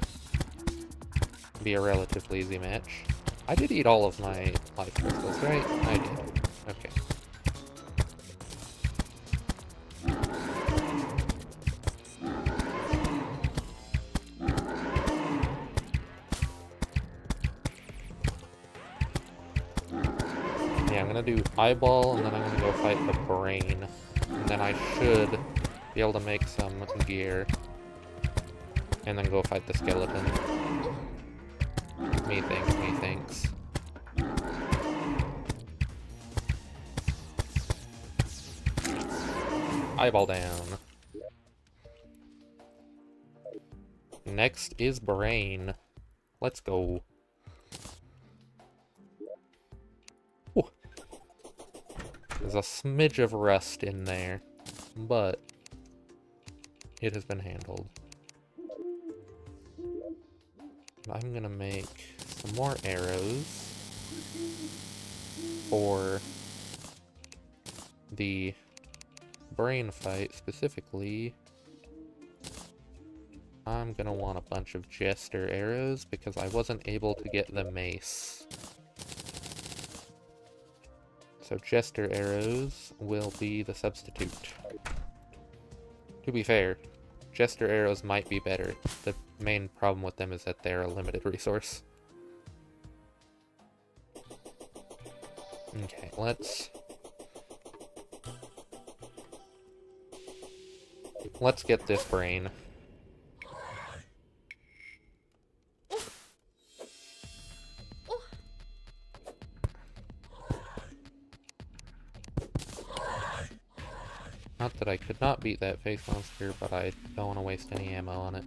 be a relatively easy match. I did eat all of my life crystals, right? I did. Okay. Yeah, I'm gonna do eyeball, and then I'm gonna go fight the brain. And then I should be able to make some gear. And then go fight the skeleton. Methinks. Eyeball down. Next is brain. Let's go. Ooh. There's a smidge of rust in there, but it has been handled. I'm gonna make some more arrows for the brain fight specifically. I'm gonna want a bunch of jester arrows because I wasn't able to get the mace. So jester arrows will be the substitute. To be fair, jester arrows might be better. The main problem with them is that they're a limited resource. Okay, let's get this brain. Not that I could not beat that face monster, but I don't want to waste any ammo on it.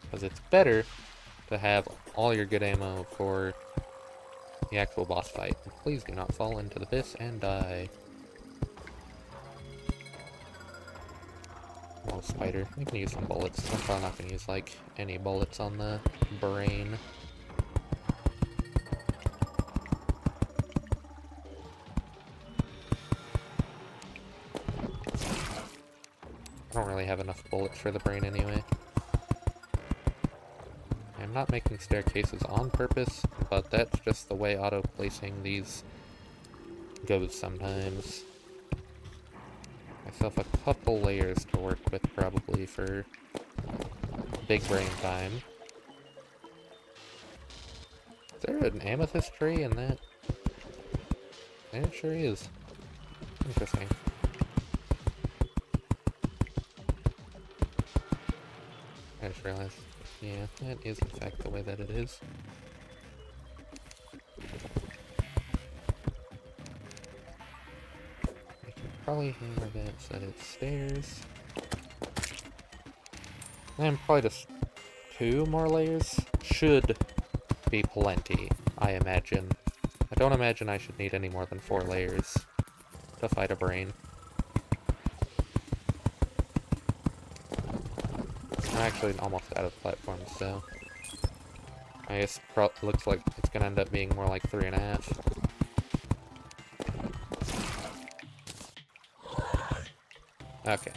Because it's better to have all your good ammo for the actual boss fight. Please do not fall into the abyss and die. Oh, spider. I can use some bullets. I'm probably not going to use, like, any bullets on the brain. I don't really have enough bullets for the brain anyway. I'm not making staircases on purpose, but that's just the way auto-placing these goes sometimes. Myself a couple layers to work with probably for big brain time. Is there an amethyst tree in that? There it sure is. Interesting. I just realized, yeah, that is in fact the way that it is. I can probably hammer that so that it's stairs. And probably just 2 more layers should be plenty, I imagine. I don't imagine I should need any more than 4 layers to fight a brain. I'm actually almost out of platforms, so I guess looks like it's gonna end up being more like 3.5. Okay.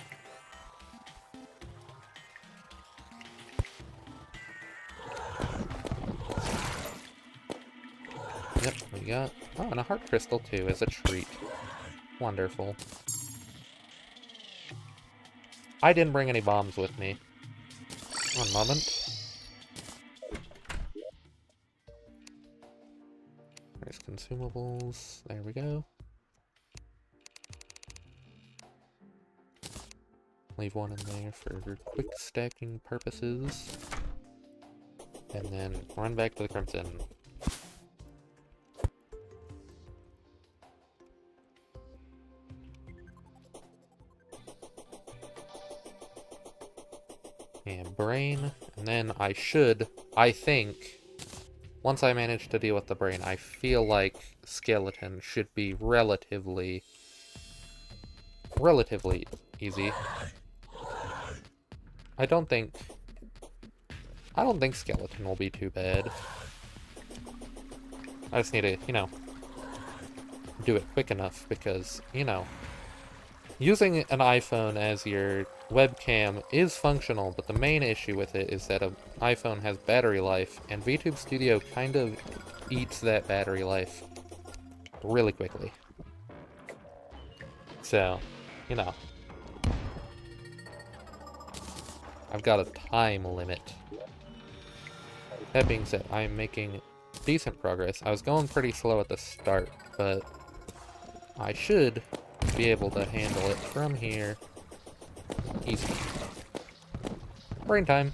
Yep, we got... Oh, and a heart crystal too, as a treat. Wonderful. I didn't bring any bombs with me. One moment. There's consumables. There we go. Leave one in there for quick stacking purposes. And then run back to the Crimson. And brain. And then I think, once I manage to deal with the brain, I feel like skeleton should be relatively easy. I don't think skeleton will be too bad. I just need to, do it quick enough because, using an iPhone as your webcam is functional, but the main issue with it is that an iPhone has battery life, and VTube Studio kind of eats that battery life really quickly. So, I've got a time limit. That being said, I'm making decent progress. I was going pretty slow at the start, but I should be able to handle it from here. Easy. Brain time.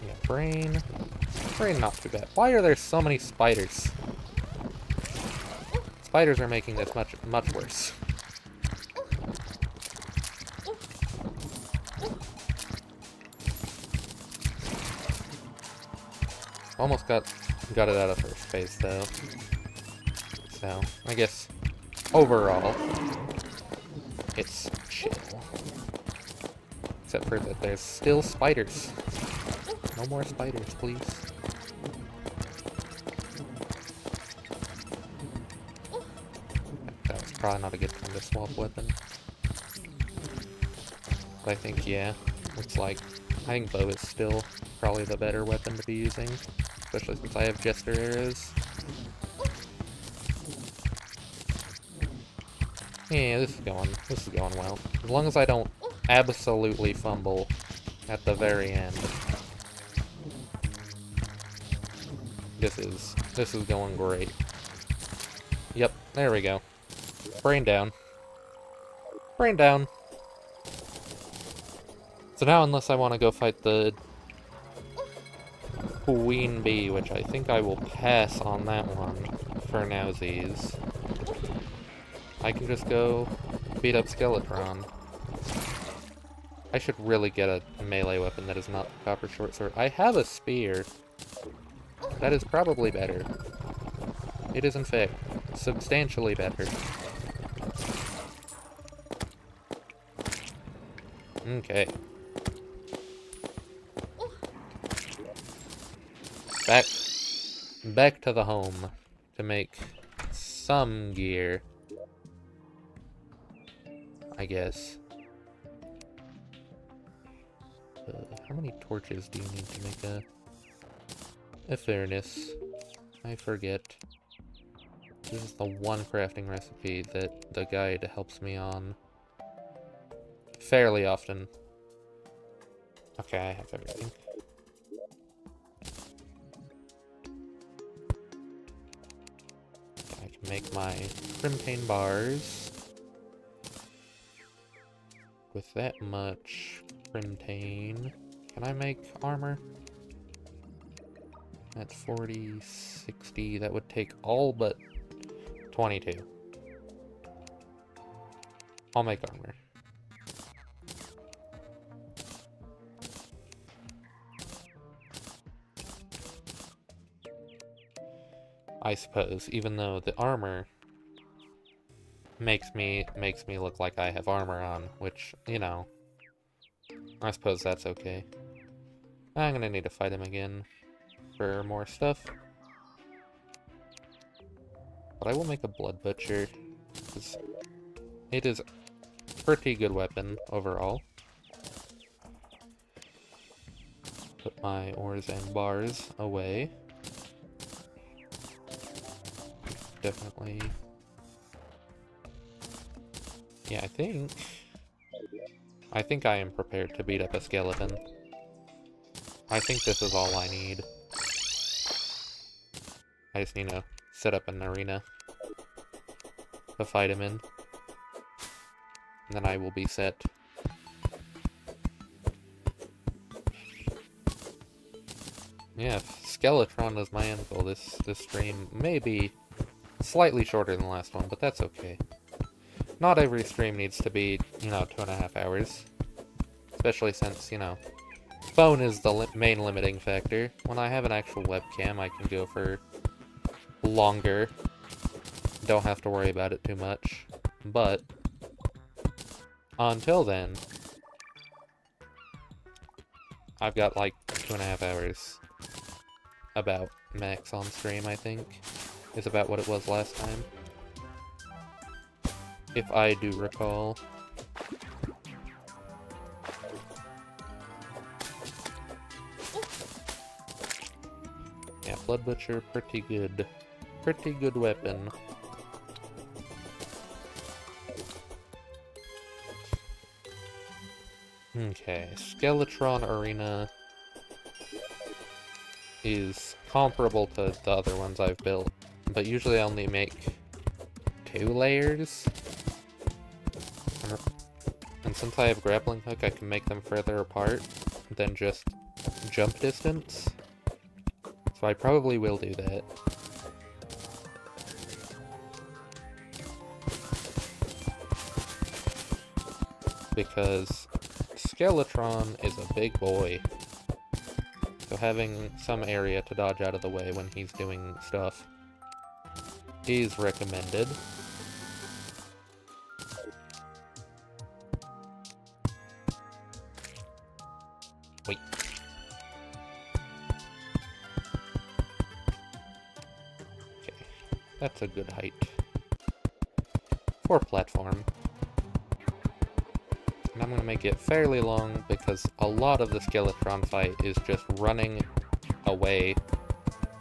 Yeah, brain. Brain not too bad. Why are there so many spiders? Spiders are making this much worse. Almost got it out of first phase though. So, I guess overall it's chill. Except for that there's still spiders. No more spiders, please. That was probably not a good time to swap weapon. But I think, yeah, looks like I think bow is still probably the better weapon to be using. Especially since I have Jester arrows. Yeah, this is going well. As long as I don't absolutely fumble at the very end. This is going great. Yep, there we go. Brain down. Brain down. So now, unless I want to go fight the Queen Bee, which I think I will pass on that one for nowsies, I can just go beat up Skeletron. I should really get a melee weapon that is not the copper short sword. I have a spear. That is probably better. It is in fact substantially better. Okay. Back to the home to make some gear, I guess. How many torches do you need to make a furnace? I forget. This is the one crafting recipe that the guide helps me on fairly often. Okay, I have everything. I can make my crimtane bars. With that much crimtane, can I make armor? That's 40, 60, that would take all but 22. I'll make armor. I suppose, even though the armor makes me look like I have armor on, which, you know, I suppose that's okay. I'm gonna need to fight him again for more stuff. But I will make a blood butcher, because it is a pretty good weapon overall. Put my ores and bars away. Definitely. Yeah, I think I am prepared to beat up a skeleton. I think this is all I need. I just need to set up an arena to fight him in. And then I will be set. Yeah, if Skeletron is my end goal, this stream may be slightly shorter than the last one, but that's okay. Not every stream needs to be, you know, 2.5 hours. Especially since, you know, phone is the main limiting factor. When I have an actual webcam, I can go for longer. Don't have to worry about it too much. But until then, I've got like 2.5 hours. About max on stream, I think, is about what it was last time. If I do recall. Yeah, Blood Butcher, pretty good. Pretty good weapon. Okay, Skeletron Arena is comparable to the other ones I've built, but usually I only make 2 layers. And since I have grappling hook, I can make them further apart than just jump distance. So I probably will do that. Because Skeletron is a big boy. So having some area to dodge out of the way when he's doing stuff is recommended. Wait. Okay, that's a good height for platform. And I'm gonna make it fairly long because a lot of the Skeletron fight is just running away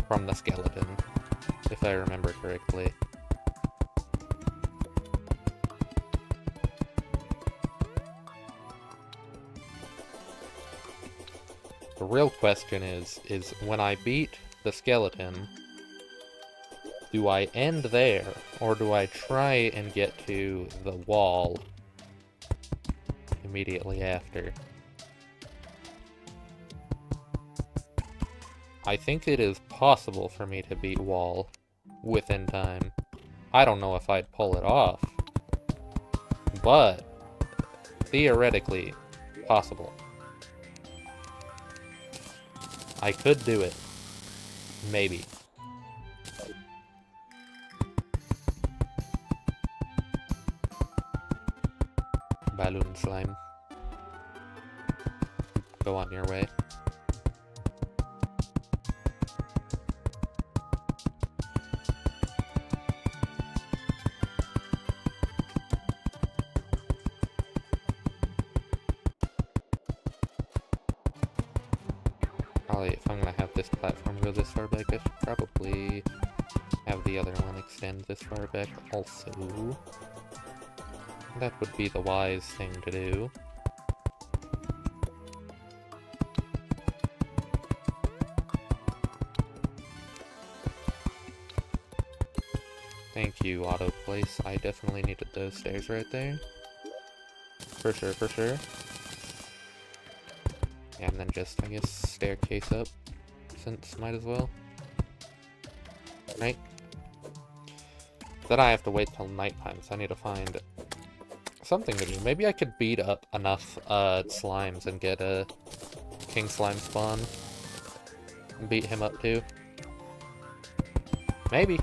from the skeleton, if I remember correctly. The real question is when I beat the skeleton, do I end there, or do I try and get to the wall immediately after? I think it is possible for me to beat wall within time. I don't know if I'd pull it off, but theoretically possible. I could do it. Maybe. Balloon slime. Go on your way. Probably, if I'm gonna have this platform go this far back, I should probably have the other one extend this far back also. That would be the wise thing to do. Thank you, autoplace. I definitely needed those stairs right there. For sure, for sure. Yeah, and then just, I guess, staircase up, since might as well. Right? Then I have to wait till nighttime, so I need to find something to do. Maybe I could beat up enough slimes and get a king slime spawn. And beat him up too. Maybe.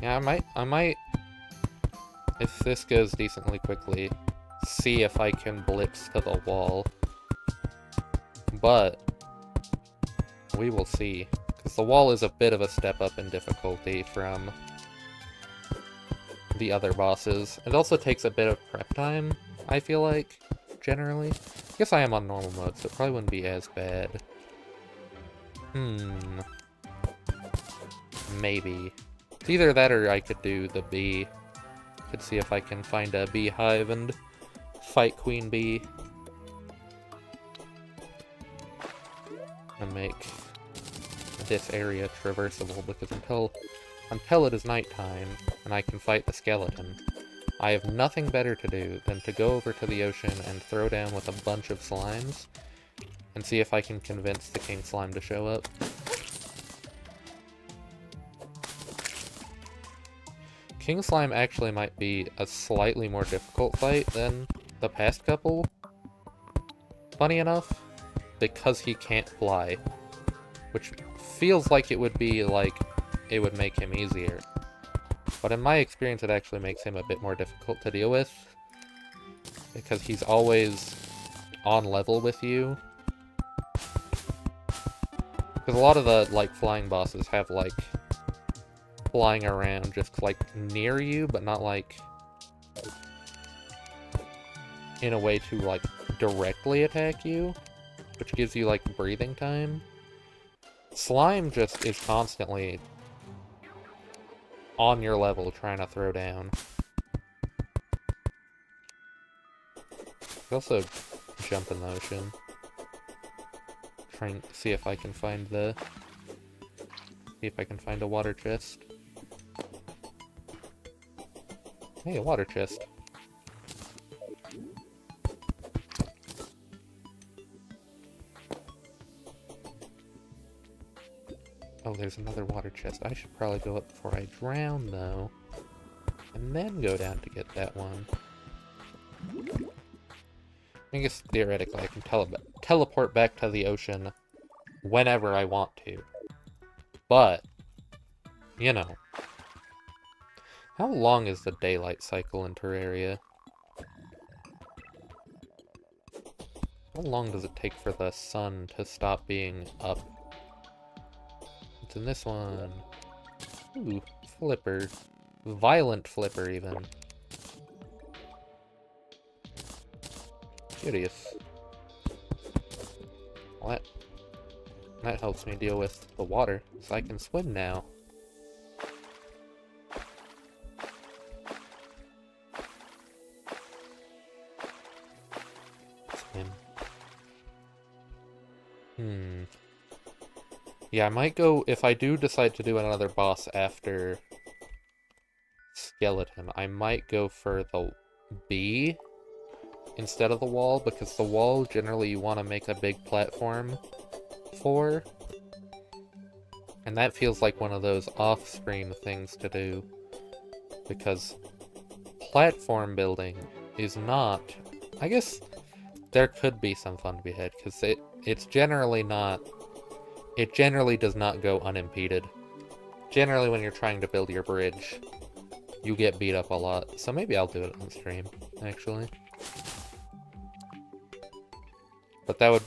Yeah, I might, if this goes decently quickly, see if I can blitz to the wall. But we will see. Because the wall is a bit of a step up in difficulty from the other bosses. It also takes a bit of prep time, I feel like, generally. I guess I am on normal mode, so it probably wouldn't be as bad. Maybe. It's either that or I could do the bee. Could see if I can find a beehive and fight Queen Bee. And make this area traversable, because until it is nighttime and I can fight the skeleton, I have nothing better to do than to go over to the ocean and throw down with a bunch of slimes and see if I can convince the king slime to show up. King slime actually might be a slightly more difficult fight than the past couple, funny enough, because he can't fly, which feels like it would be like it would make him easier. But in my experience, it actually makes him a bit more difficult to deal with, because he's always on level with you. Because a lot of the, like, flying bosses have, like, flying around just, like, near you, but not, like, in a way to, like, directly attack you, which gives you, like, breathing time. Slime just is constantly on your level trying to throw down. I also jump in the ocean. Trying to see if I can find a water chest. Hey, a water chest. Oh, there's another water chest. I should probably go up before I drown, though. And then go down to get that one. I guess, theoretically, I can teleport back to the ocean whenever I want to. But, you know. How long is the daylight cycle in Terraria? How long does it take for the sun to stop being up? It's in this one. Ooh, flipper. Violent flipper, even. Curious. Well, that helps me deal with the water, so I can swim now. Swim. Yeah, I might go, if I do decide to do another boss after Skeleton, I might go for the bee instead of the wall, because the wall, generally, you want to make a big platform for. And that feels like one of those off-screen things to do, because platform building is not... I guess there could be some fun to be had, because it's generally not... It generally does not go unimpeded. Generally, when you're trying to build your bridge, you get beat up a lot. So maybe I'll do it on stream, actually. But that would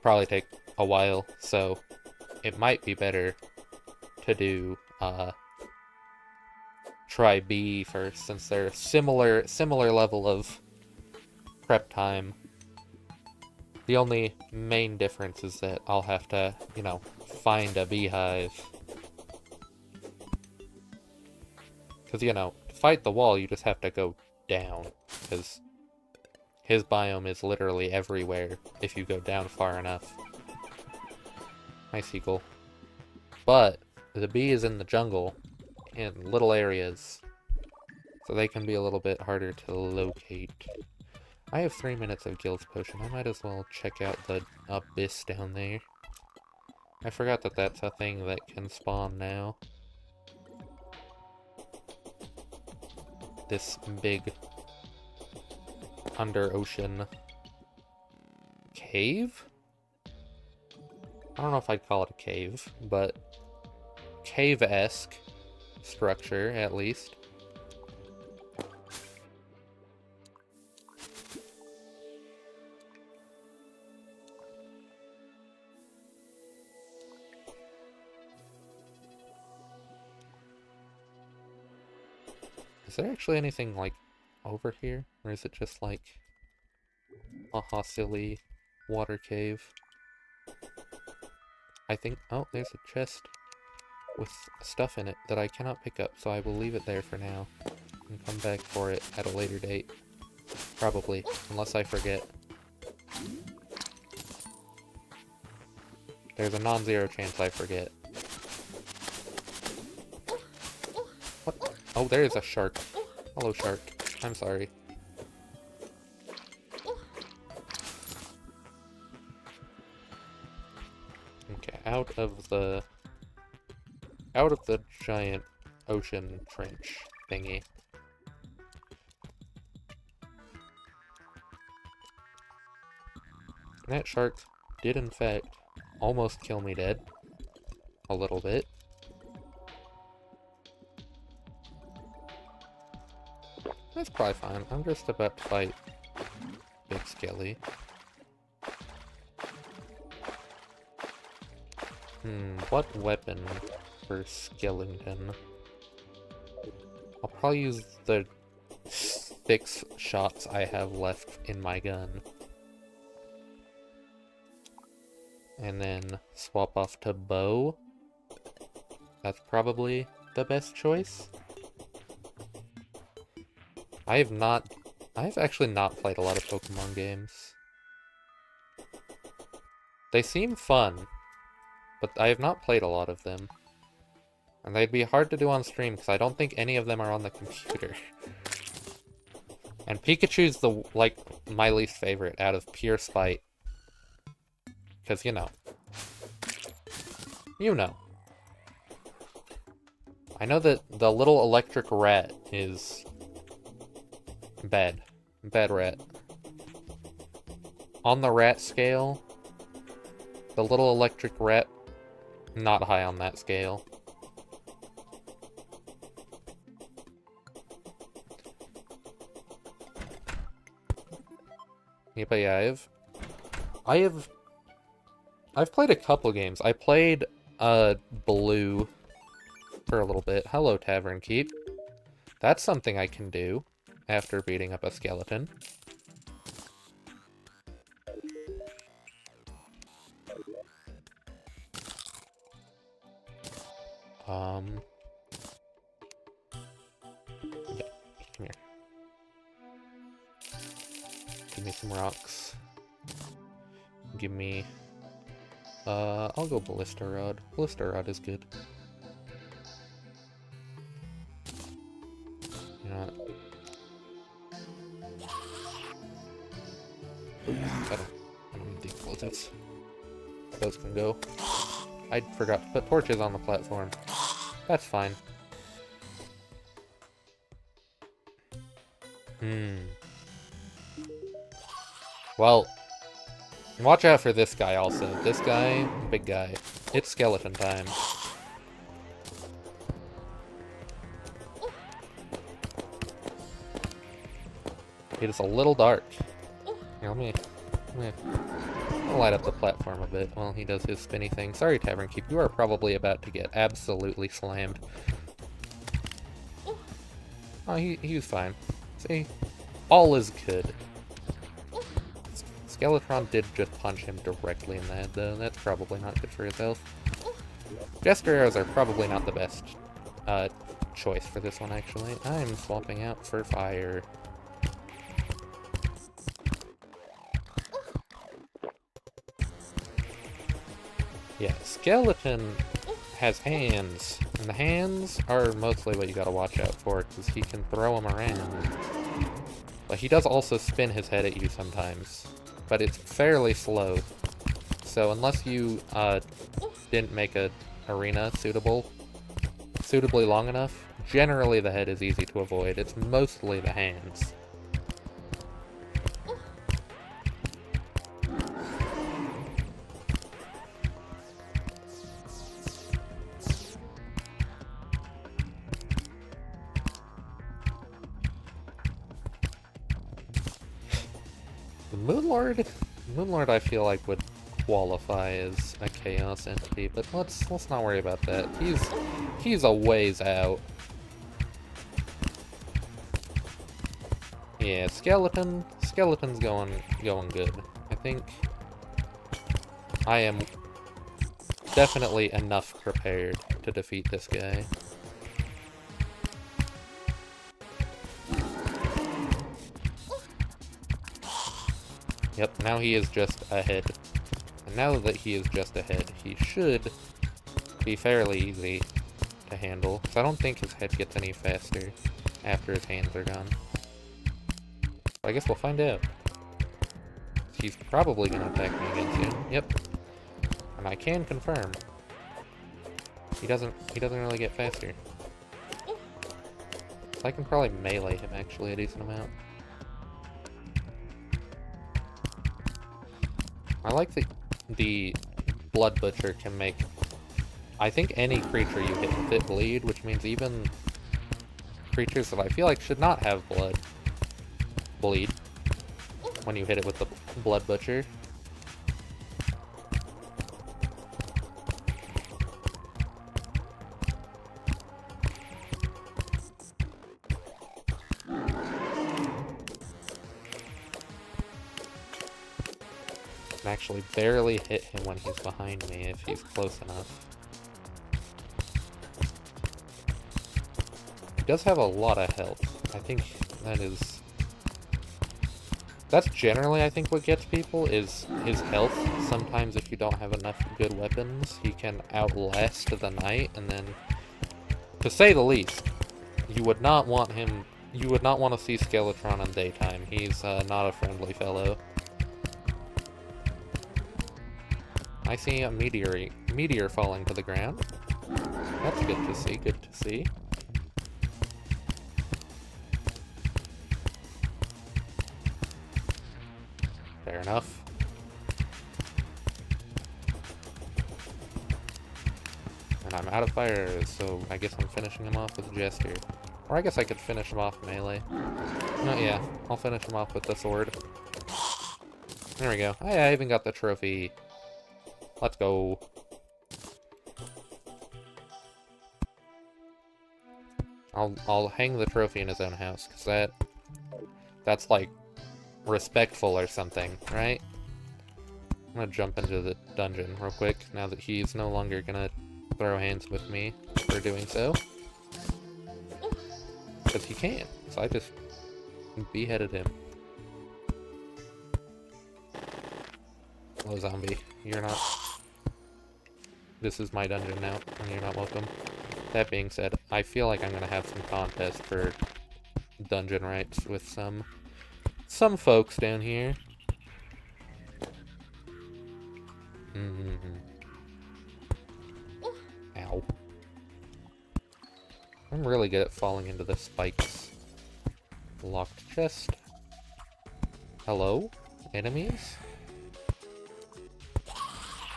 probably take a while, so it might be better to do, try B first, since they're similar level of prep time. The only main difference is that I'll have to, you know, find a beehive. Because, you know, to fight the wall, you just have to go down. Because his biome is literally everywhere if you go down far enough. Hi, seagull. But the bee is in the jungle, in little areas, so they can be a little bit harder to locate. I have 3 minutes of Guild's Potion. I might as well check out the abyss down there. I forgot that that's a thing that can spawn now. This big under-ocean cave? I don't know if I'd call it a cave, but cave-esque structure, at least. Is there actually anything, like, over here? Or is it just, like, a silly water cave? I think... Oh, there's a chest with stuff in it that I cannot pick up, so I will leave it there for now. And come back for it at a later date. Probably, unless I forget. There's a non-zero chance I forget. What? Oh, there is a shark. Hello, shark. I'm sorry. Okay, out of the giant ocean trench thingy. That shark did in fact almost kill me dead. A little bit. That's probably fine. I'm just about to fight Big Skelly. What weapon for Skellington? I'll probably use the 6 shots I have left in my gun. And then swap off to bow. That's probably the best choice. I've actually not played a lot of Pokemon games. They seem fun, but I have not played a lot of them. And they'd be hard to do on stream, because I don't think any of them are on the computer. And Pikachu's my least favorite, out of pure spite. Because, you know. You know. I know that the little electric rat is... bad. Bad rat. On the rat scale, the little electric rat, not high on that scale. Yeah, but yeah, I've played a couple games. I played Blue for a little bit. Hello, Tavern Keep. That's something I can do after beating up a skeleton. Yeah, come here. Give me some rocks. Give me... I'll go Ballista Rod. Ballista Rod is good. You know what? I don't need the explosives. Those can go. I forgot to put torches on the platform. That's fine. Well, watch out for this guy also. This guy, big guy. It's skeleton time. It is a little dark. Here, let me I'll light up the platform a bit while he does his spinny thing. Sorry, Tavern Keep, you are probably about to get absolutely slammed. Oh, he was fine. See? All is good. Skeletron did just punch him directly in the head, though. That's probably not good for his health. Jester arrows are probably not the best choice for this one, actually. I'm swapping out for fire. Yeah, Skeleton has hands, and the hands are mostly what you gotta watch out for, because he can throw them around. But he does also spin his head at you sometimes, but it's fairly slow. So unless you didn't make a arena suitably long enough, generally the head is easy to avoid. It's mostly the hands. The Moonlord I feel like would qualify as a chaos entity, but let's not worry about that. He's a ways out. Yeah, Skeleton's going good. I think I am definitely enough prepared to defeat this guy. Yep, now he is just ahead. And now that he is just ahead, he should be fairly easy to handle. So I don't think his head gets any faster after his hands are gone. I guess we'll find out. He's probably gonna attack me again soon. Yep. And I can confirm. He doesn't really get faster. So I can probably melee him actually a decent amount. I like that the Blood Butcher can make, I think, any creature you hit with it bleed, which means even creatures that I feel like should not have blood bleed when you hit it with the Blood Butcher. Actually barely hit him when he's behind me if he's close enough. He does have a lot of health. I think that's generally, I think, what gets people is his health. Sometimes if you don't have enough good weapons, he can outlast the night, and then, to say the least, you would not want to see Skeletron in daytime. He's not a friendly fellow. I see a meteor falling to the ground. That's good to see, good to see. Fair enough. And I'm out of fire, so I guess I'm finishing him off with Jester. Or I guess I could finish him off melee. No, yeah, I'll finish him off with the sword. There we go. Hey, I even got the trophy. Let's go. I'll hang the trophy in his own house, because that's like respectful or something, right? I'm gonna jump into the dungeon real quick now that he's no longer gonna throw hands with me for doing so. Because he can't, so I just beheaded him. Hello, zombie. You're not... This is my dungeon now, and you're not welcome. That being said, I feel like I'm gonna have some contest for dungeon rights with some folks down here. Ow. I'm really good at falling into the spikes. Locked chest. Hello? Enemies?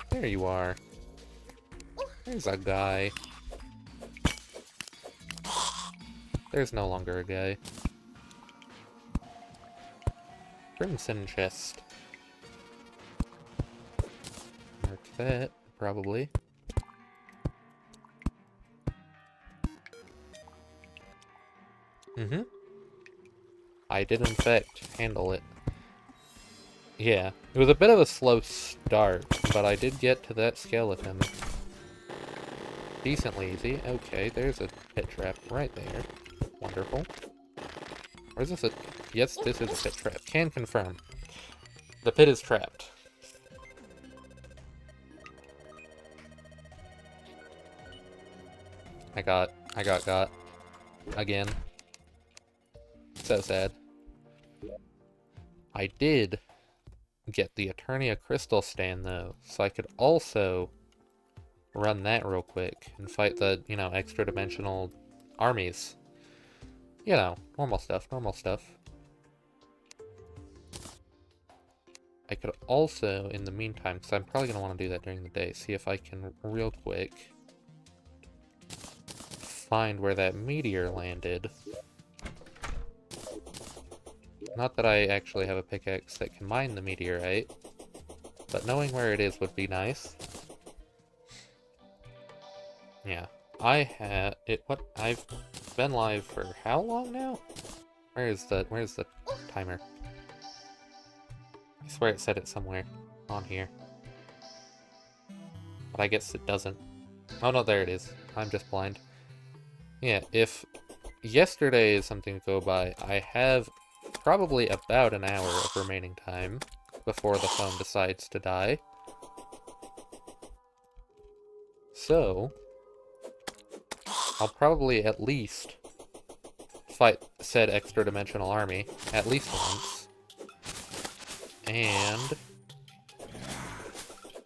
There you are. There's a guy. There's no longer a guy. Crimson chest. Mark that, probably. I did in fact handle it. Yeah, it was a bit of a slow start, but I did get to that skeleton. Decently easy. Okay, there's a pit trap right there. Wonderful. Or is this a... Yes, this is a pit trap. Can confirm. The pit is trapped. I got again. So sad. I did get the Eternia Crystal stand, though, so I could also run that real quick and fight the, you know, extra-dimensional armies. You know, normal stuff, normal stuff. I could also, in the meantime, because I'm probably going to want to do that during the day, see if I can, real quick, find where that meteor landed. Not that I actually have a pickaxe that can mine the meteorite, but knowing where it is would be nice. Yeah, I had it. What? I've been live for how long now? Where's the timer? I swear it said it somewhere on here, but I guess it doesn't. Oh no, there it is. I'm just blind. Yeah, if yesterday is something to go by, I have probably about an hour of remaining time before the phone decides to die. So, I'll probably at least fight said extra-dimensional army at least once. And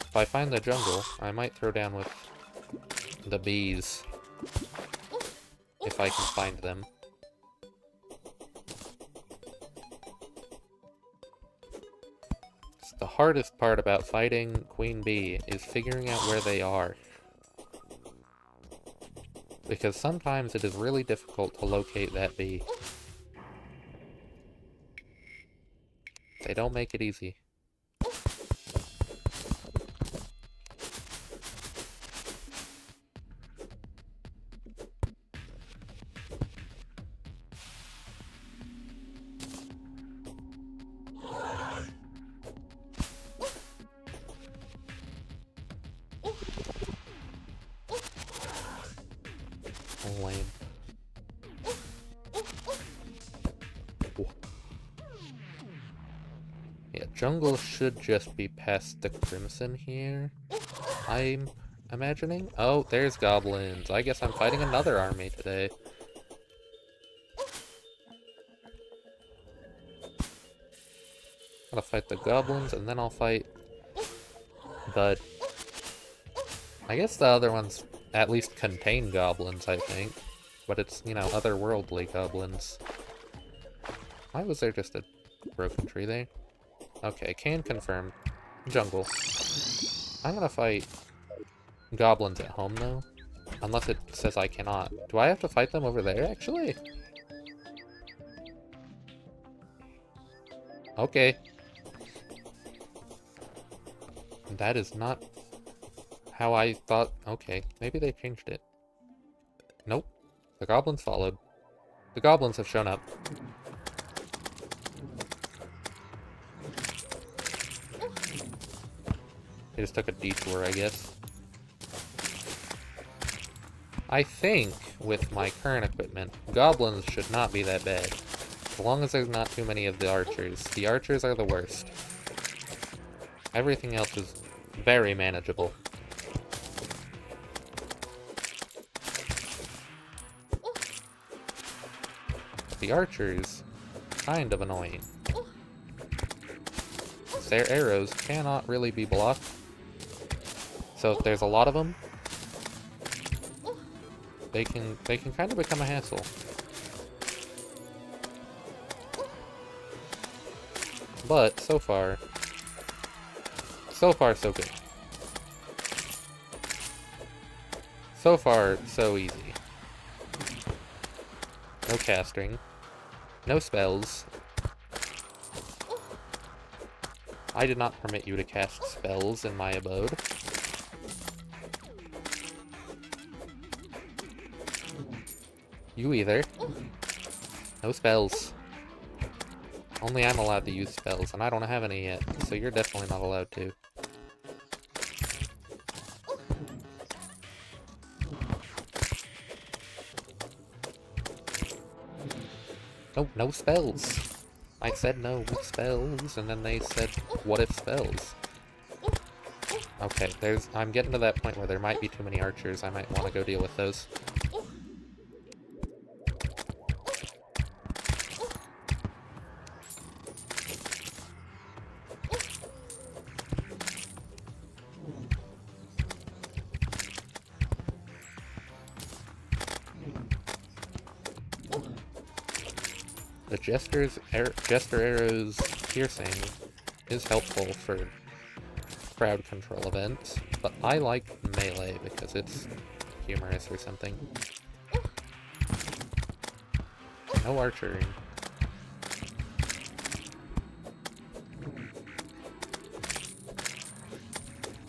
if I find the jungle, I might throw down with the bees. If I can find them. The hardest part about fighting Queen Bee is figuring out where they are. Because sometimes it is really difficult to locate that bee. They don't make it easy. Lame. Yeah, jungle should just be past the crimson here, I'm imagining. Oh, there's goblins. I guess I'm fighting another army today. I'll fight the goblins, and then I'll fight the... I guess the other ones at least contain goblins, I think. But it's, you know, otherworldly goblins. Why was there just a broken tree there? Okay, can confirm. Jungle. I'm gonna fight goblins at home, though. Unless it says I cannot. Do I have to fight them over there, actually? Okay. That is not how I thought. Okay, maybe they changed it. Nope. The goblins followed. The goblins have shown up. They just took a detour, I guess. I think, with my current equipment, goblins should not be that bad. As long as there's not too many of the archers. The archers are the worst. Everything else is very manageable. The archers, kind of annoying. Their arrows cannot really be blocked. So if there's a lot of them, they can kind of become a hassle. But so far so good. So far, so easy. No casting. No spells. I did not permit you to cast spells in my abode. You either. No spells. Only I'm allowed to use spells, and I don't have any yet, so you're definitely not allowed to. No, no spells. I said no spells, and then they said, what if spells? Okay, I'm getting to that point where there might be too many archers. I might want to go deal with those. Jester Arrow's piercing is helpful for crowd control events, but I like melee because it's humorous or something. No archery.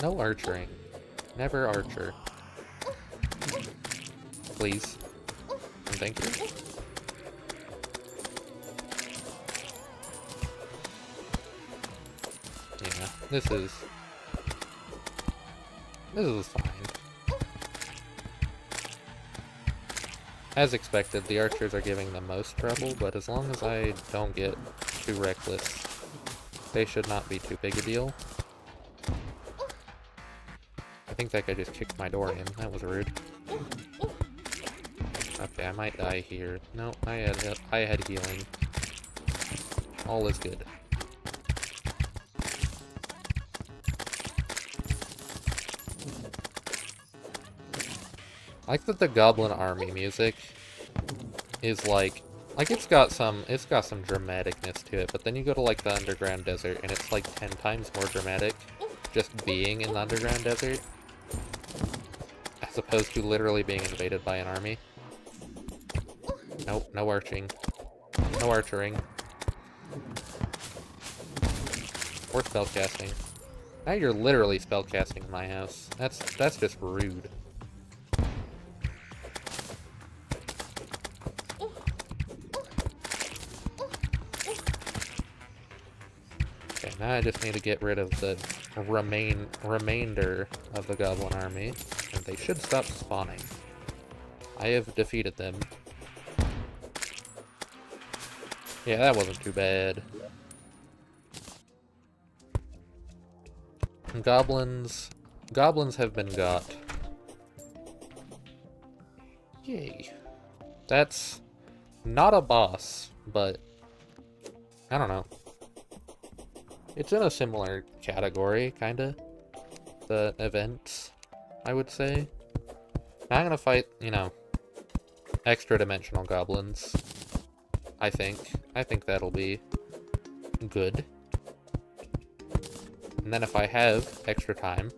No archering. Never archer. Please. And thank you. Yeah, this is fine. As expected, the archers are giving the most trouble, but as long as I don't get too reckless, they should not be too big a deal. I think that guy just kicked my door in. That was rude. Okay, I might die here. No, I had healing. All is good. I like that the Goblin Army music is like it's got some dramaticness to it, but then you go to like the underground desert and it's like 10 times more dramatic just being in the underground desert as opposed to literally being invaded by an army. Nope, no arching. No archering. Or spellcasting. Now you're literally spellcasting in my house. That's just rude. Okay, now I just need to get rid of the remainder of the Goblin Army, and they should stop spawning. I have defeated them. Yeah, that wasn't too bad. Goblins have been got. Yay. That's not a boss, but I don't know. It's in a similar category, kinda. The events, I would say. Now I'm gonna fight, you know, extra dimensional goblins. I think that'll be good. And then if I have extra time,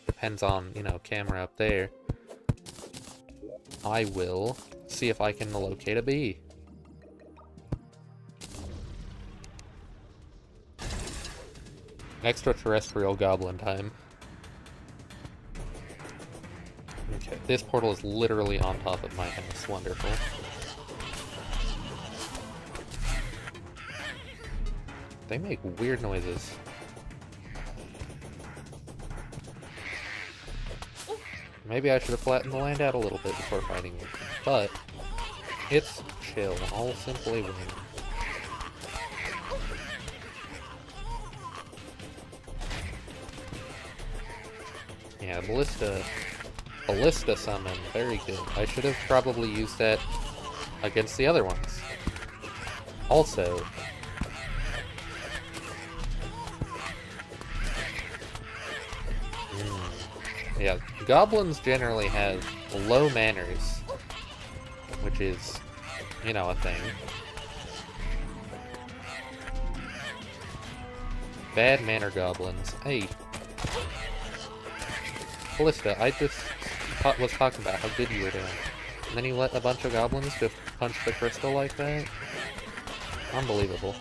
depends on, you know, camera up there, I will see if I can locate a bee. Extraterrestrial goblin time. Okay, this portal is literally on top of my house. Wonderful. They make weird noises. Maybe I should have flattened the land out a little bit before fighting you. But it's chill. I'll simply win. Yeah, Ballista summon. Very good. I should have probably used that against the other ones. Also, yeah, goblins generally have low manners, which is, you know, a thing. Bad manner goblins. Hey. Ballista, I just was talking about how good you were doing. And then you let a bunch of goblins just punch the crystal like that? Unbelievable.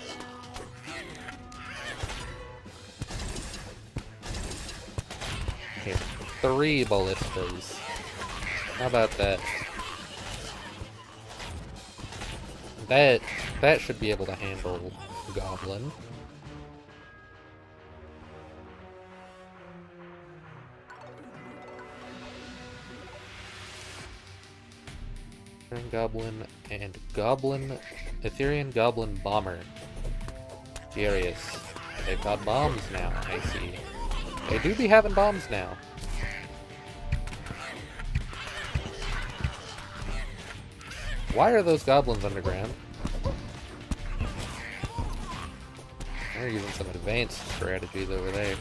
Here. 3 ballistas. How about that? That should be able to handle Goblin. Goblin and Etherean Goblin Bomber. Curious. They've got bombs now, I see. They do be having bombs now. Why are those goblins underground? They're using some advanced strategies over there.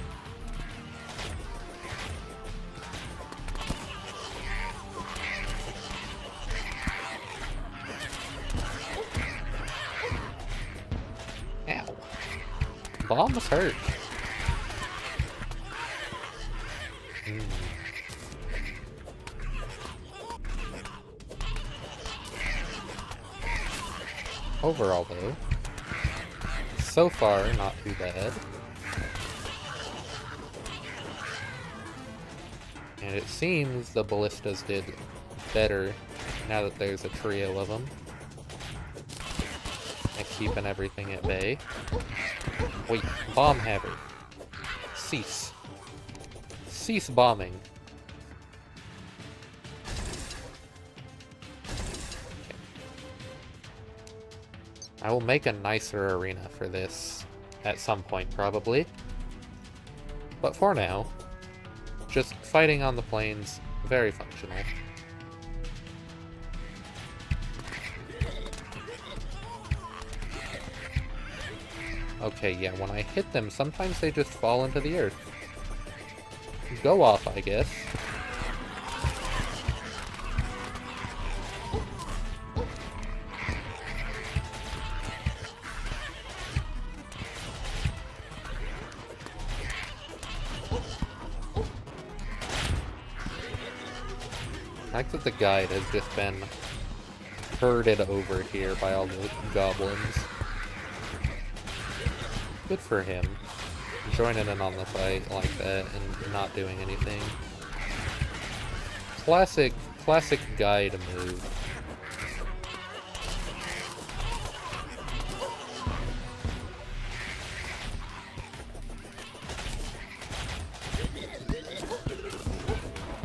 Bombs hurt. Overall, though, so far, not too bad. And it seems the ballistas did better now that there's a trio of them. And keeping everything at bay. Wait, bomb haver. Cease. Cease bombing. I will make a nicer arena for this at some point, probably. But for now, just fighting on the plains, very functional. Okay, yeah, when I hit them, sometimes they just fall into the earth. Go off, I guess. I like that the guide has just been herded over here by all the goblins. Good for him. Joining in on the fight like that and not doing anything. Classic guide move.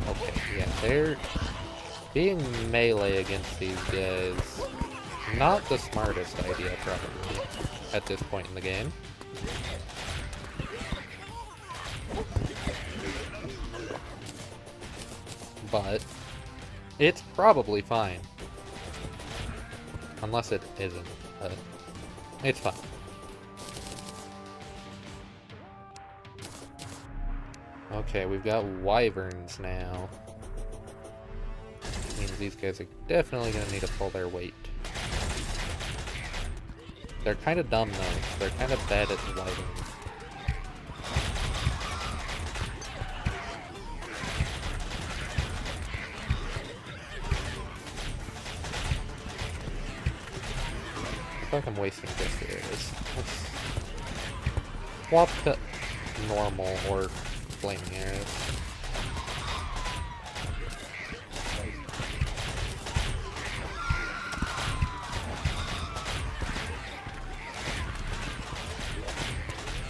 Okay, yeah, they're being melee against these guys. Not the smartest idea, probably, at this point in the game. But it's probably fine. Unless it isn't, but it's fine. Okay, we've got wyverns now. Means these guys are definitely going to need to pull their weight. They're kind of dumb though. They're kind of bad at wyverns. I feel like I'm wasting just areas. Let's swap to normal or flaming arrows.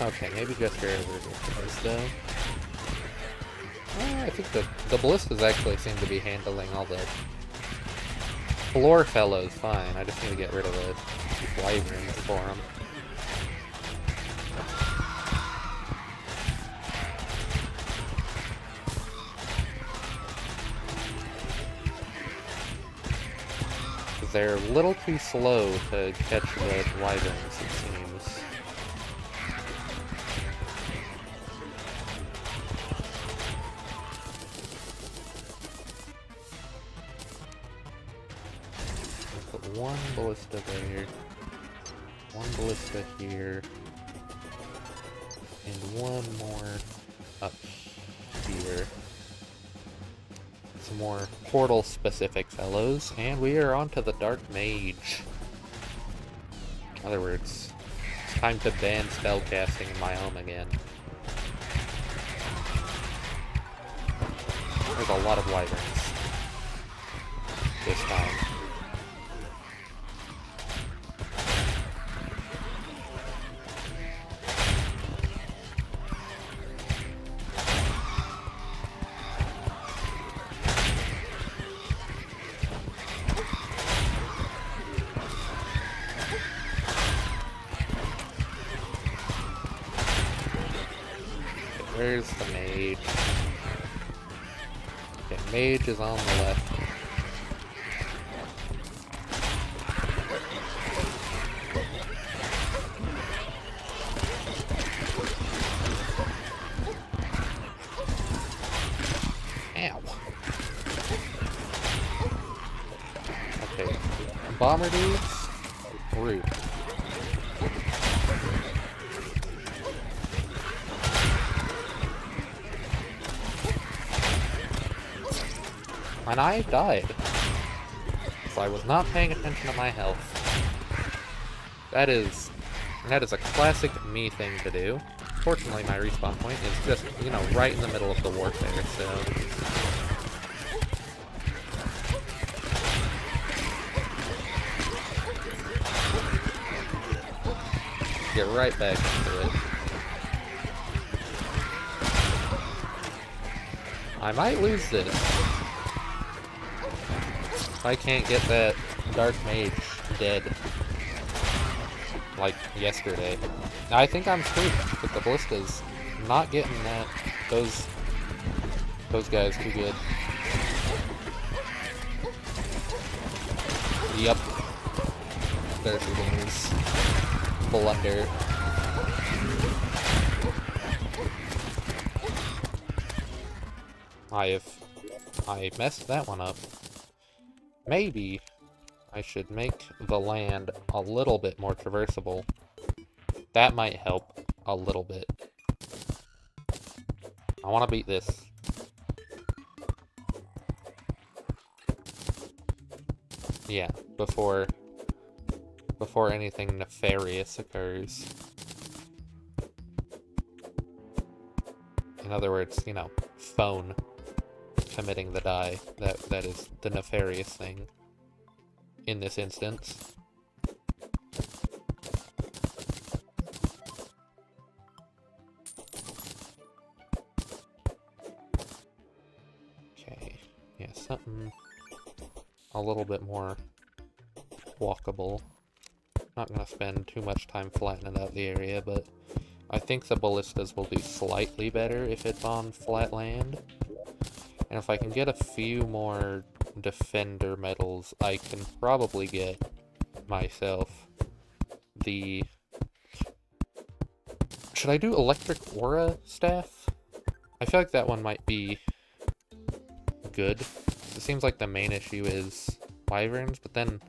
Okay, maybe just arrows are though. I think the ballistas actually seem to be handling all the floor fellows fine. I just need to get rid of the wyverns for them. They're a little too slow to catch the wyverns, it seems. Put one ballista there, one ballista here, and one more up here. Some more portal-specific fellows, and we are on to the Dark Mage. In other words, it's time to ban spellcasting in my home again. There's a lot of wyverns this time. Where's the mage? Okay, mage is on the left. Ow. Okay, bomber dudes, rude. And I died. So I was not paying attention to my health. That is a classic me thing to do. Fortunately, my respawn point is just, you know, right in the middle of the warfare, so... Get right back into it. I might lose this. If I can't get that Dark Mage dead. Like yesterday. I think I'm screwed with the ballistas. I'm not getting that. Those guys too good. Yep. There's the wings. Blunder. I messed that one up. Maybe I should make the land a little bit more traversable. That might help a little bit. I want to beat this. Yeah, before anything nefarious occurs. In other words, you know, phone committing the die. That is the nefarious thing in this instance. Okay, yeah, something a little bit more walkable. Not gonna spend too much time flattening out the area, but I think the ballistas will do slightly better if it's on flat land. And if I can get a few more defender medals, I can probably get myself the... Should I do electric aura staff? I feel like that one might be good. It seems like the main issue is wyverns, but then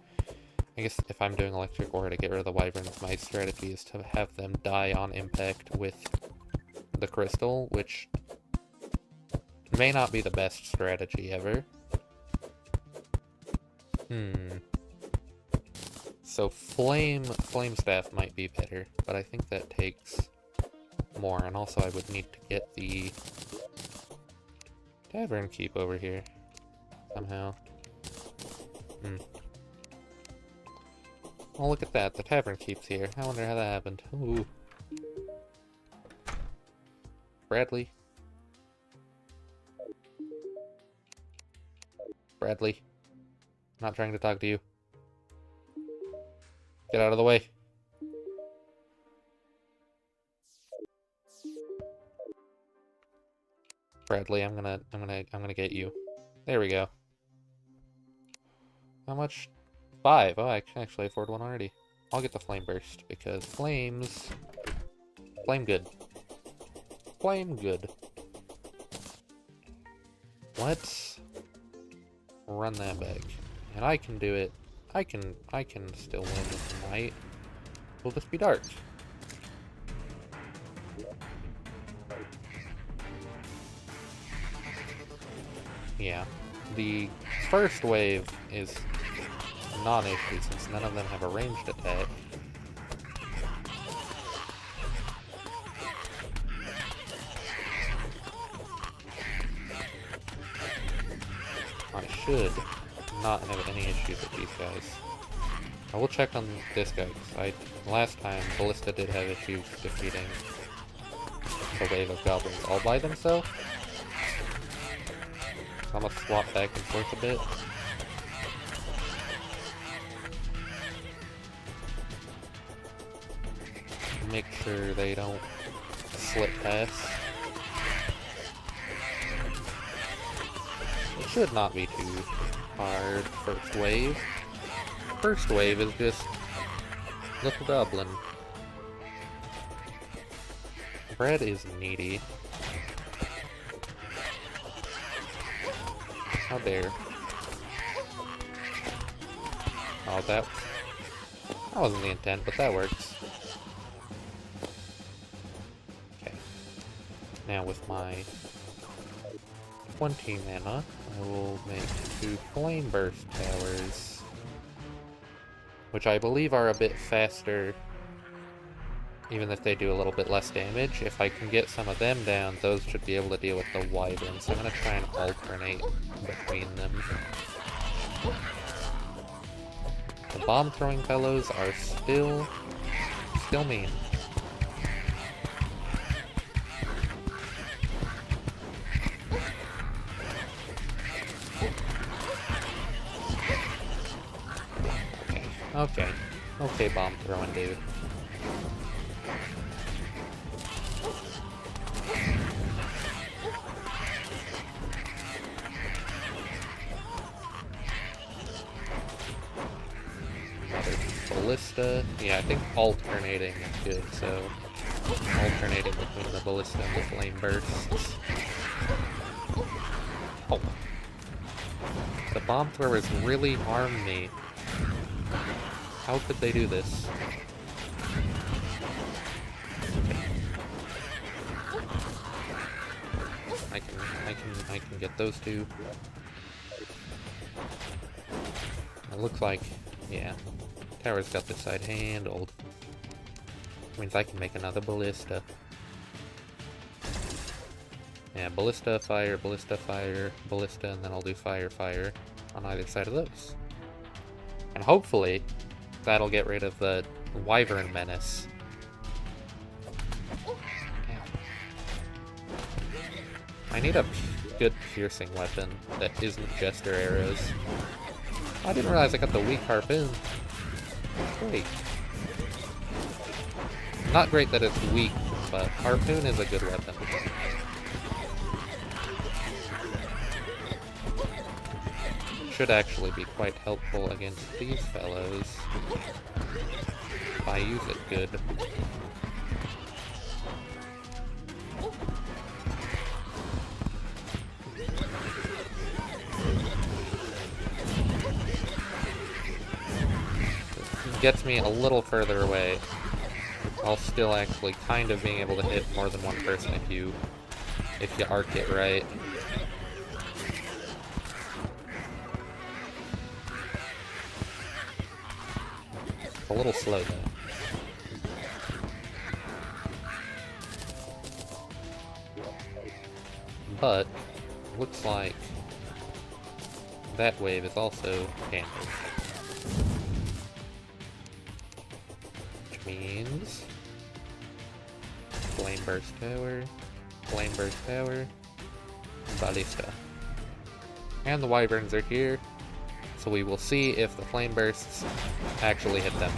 I guess if I'm doing electric aura to get rid of the wyverns, my strategy is to have them die on impact with the crystal, which may not be the best strategy ever. So flame staff might be better, but I think that takes more, and also I would need to get the tavern keep over here somehow. Oh, look at that, the tavern keep's here. I wonder how that happened. Ooh. Bradley? Bradley? I'm not trying to talk to you. Get out of the way. Bradley, I'm gonna get you. There we go. How much? 5. Oh, I can actually afford one already. I'll get the flame burst because flames. Flame good. Flame good. Let's run that back, and I can do it. I can still win this night. Will this be dark? Yeah. The first wave is a non-issue since none of them have a ranged attack. I should not have any issues with these guys. I will check on this guy, because last time Ballista did have issues defeating the wave of goblins all by themselves. So I'm gonna swap back and forth a bit. Make sure they don't slip past. It should not be too hard. First wave. First wave is just little goblin. Bread is needy. How dare. Oh, that wasn't the intent, but that works. Okay. Now with my 20 mana, I will make 2 Flame Burst Towers, which I believe are a bit faster, even if they do a little bit less damage. If I can get some of them down, those should be able to deal with the Wyvern, so I'm going to try and alternate between them. The bomb-throwing fellows are still mean. Okay, bomb-throwing dude. Ballista. Yeah, I think alternating is good, so alternating between the ballista and the flame bursts. Oh. The bomb throwers really harm me. How could they do this? I can get those two. It looks like, yeah. Tower's got this side handled. Means I can make another ballista. Yeah, ballista, fire, ballista, and then I'll do fire, fire on either side of those. And hopefully, that'll get rid of the wyvern menace. I need a good piercing weapon that isn't jester arrows. I didn't realize I got the weak harpoon. Great. Not great that it's weak, but harpoon is a good weapon. Should actually be quite helpful against these fellows if I use it good. Gets me a little further away, while still actually kind of being able to hit more than one person if you arc it right. It's a little slow though. But looks like that wave is also handled. Means Flame Burst Tower, Ballista. And the wyverns are here, so we will see if the Flame Bursts actually hit them.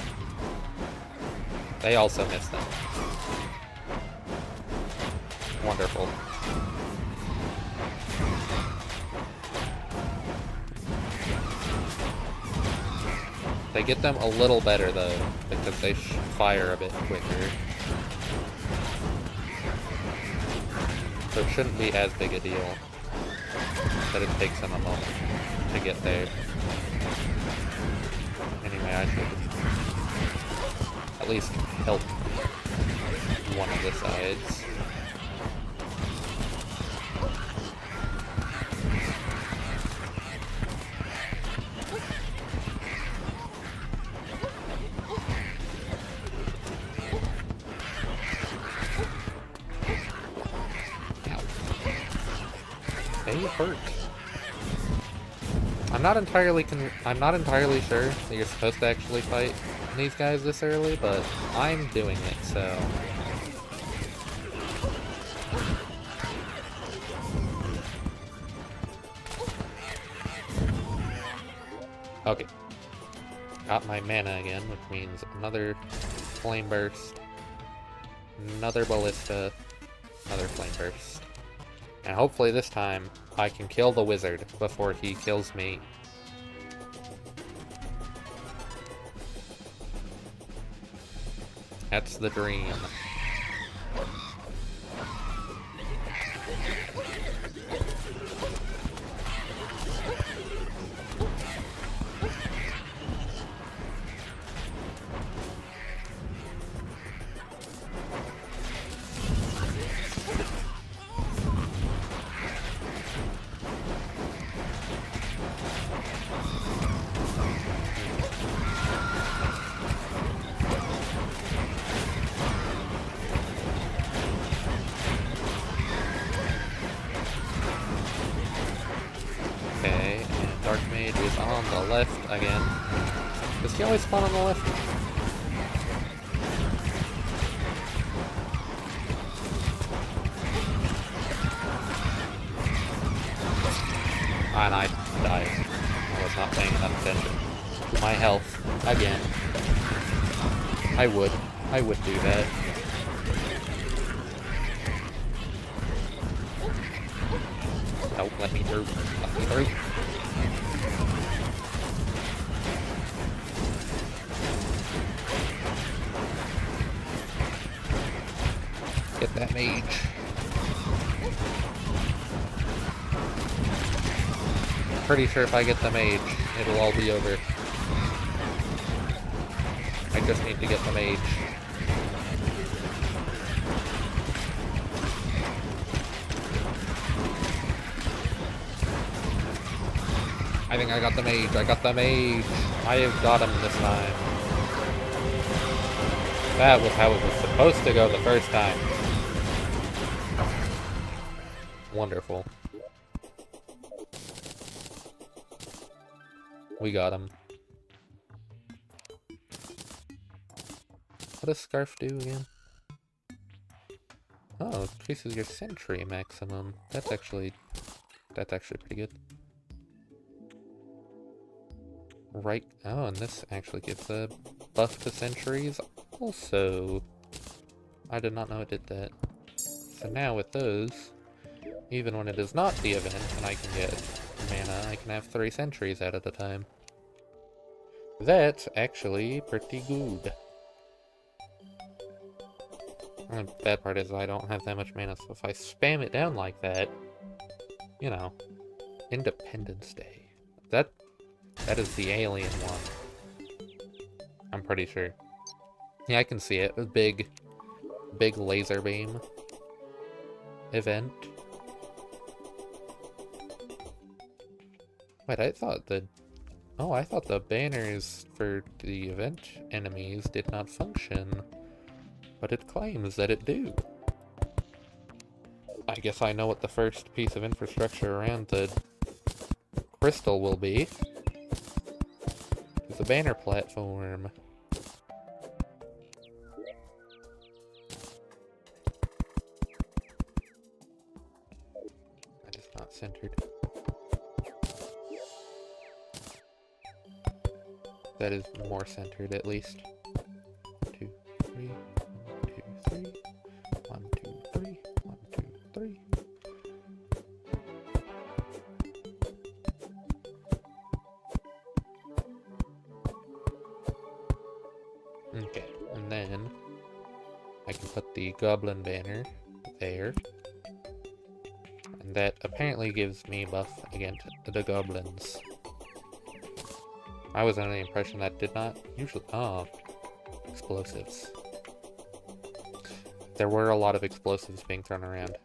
They also miss them. Wonderful. They get them a little better though, because they fire a bit quicker. So it shouldn't be as big a deal that it takes them a moment to get there. Anyway, I should at least help one of the sides. Hurt. I'm not entirely sure that you're supposed to actually fight these guys this early, but I'm doing it, so okay. Got my mana again, which means another flame burst, another ballista, another flame burst. And hopefully this time, I can kill the wizard before he kills me. That's the dream. on the left again. Does he always spawn on the left? And I died. I was not paying enough attention to my health again. I would do that. Nope, let me through. Let me through. Get that mage. Pretty sure if I get the mage, it'll all be over. I just need to get the mage. I think I got the mage. I got the mage. I have got him this time. That was how it was supposed to go the first time. Wonderful. We got him. What does Scarf do again? Oh, it increases your sentry maximum. That's actually pretty good. Right. Oh, and this actually gives a buff to sentries also. I did not know it did that. So now with those, even when it is not the event and I can get mana, I can have 3 sentries at a time. That's actually pretty good. And the bad part is I don't have that much mana, so if I spam it down like that, you know, Independence Day. That is the alien one. I'm pretty sure. Yeah, I can see it. A big laser beam event. Wait, I thought the banners for the event enemies did not function, but it claims that it do. I guess I know what the first piece of infrastructure around the crystal will be. It's a banner platform. That is not centered. That is more centered, at least. 2, 3, 1, 2, 3. 1, 2, 3. 1, 2, 3. Okay, and then I can put the goblin banner there. And that apparently gives me buff against the goblins. I was under the impression that did not usually. Oh, explosives. There were a lot of explosives being thrown around.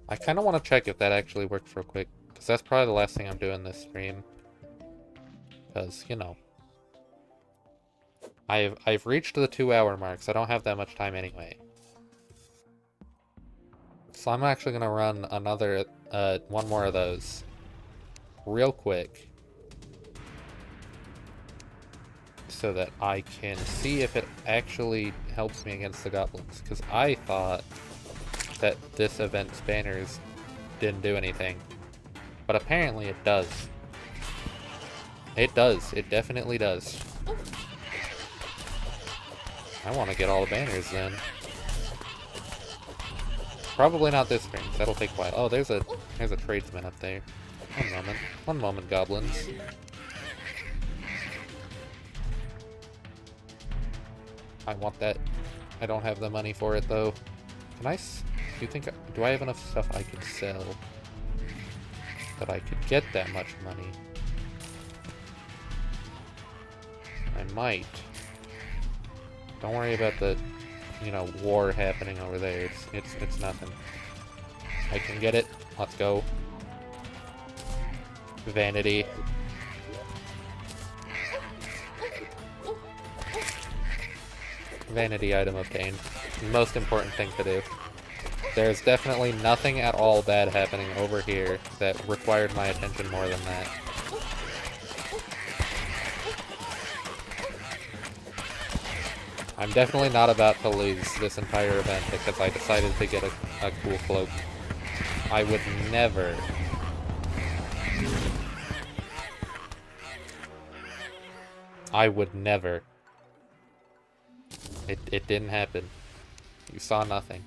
I kind of want to check if that actually works real quick, because that's probably the last thing I'm doing this stream. Because, you know, I've reached the 2-hour mark, so I don't have that much time anyway. So I'm actually gonna run another one more of those real quick, so that I can see if it actually helps me against the goblins, because I thought that this event's banners didn't do anything, but apparently it does. It does. It definitely does. I want to get all the banners then. Probably not this turn, that'll take a while. Oh, there's a tradesman up there. One moment, goblins. I want that. I don't have the money for it though. Can I? Do I have enough stuff I could sell that I could get that much money? I might. Don't worry about the, you know, war happening over there. It's nothing. I can get it. Let's go. Vanity. Vanity item obtained. Most important thing to do. There's definitely nothing at all bad happening over here that required my attention more than that. I'm definitely not about to lose this entire event because I decided to get a cool cloak. I would never. I would never. It didn't happen. You saw nothing.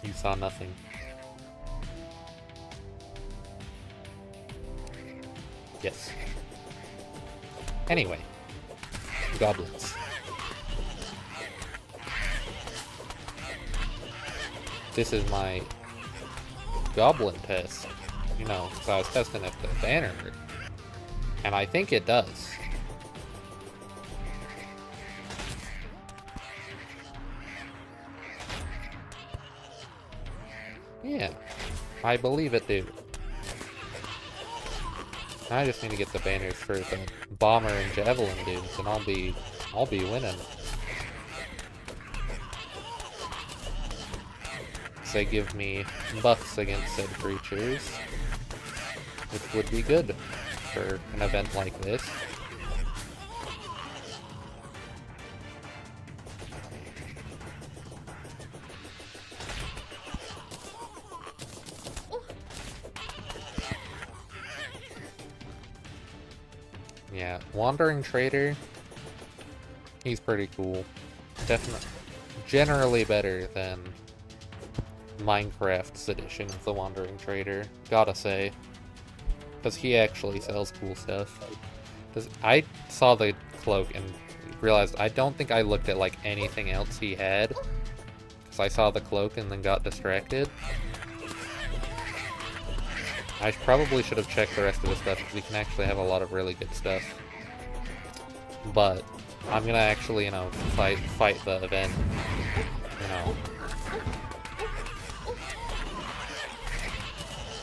You saw nothing. Yes. Anyway. Goblins. This is my goblin test. You know, so I was testing if the banner worked. And I think it does. Yeah, I believe it, dude. I just need to get the banners for the bomber and javelin dudes, and I'll be winning. They give me buffs against said creatures, which would be good for an event like this. Yeah, Wandering Trader, he's pretty cool. Definitely, generally better than Minecraft's edition of the Wandering Trader, gotta say. Because he actually sells cool stuff. Because I saw the cloak and realized I don't think I looked at like anything else he had. Because I saw the cloak and then got distracted. I probably should have checked the rest of the stuff because he can actually have a lot of really good stuff. But I'm gonna actually, you know, fight the event. You know,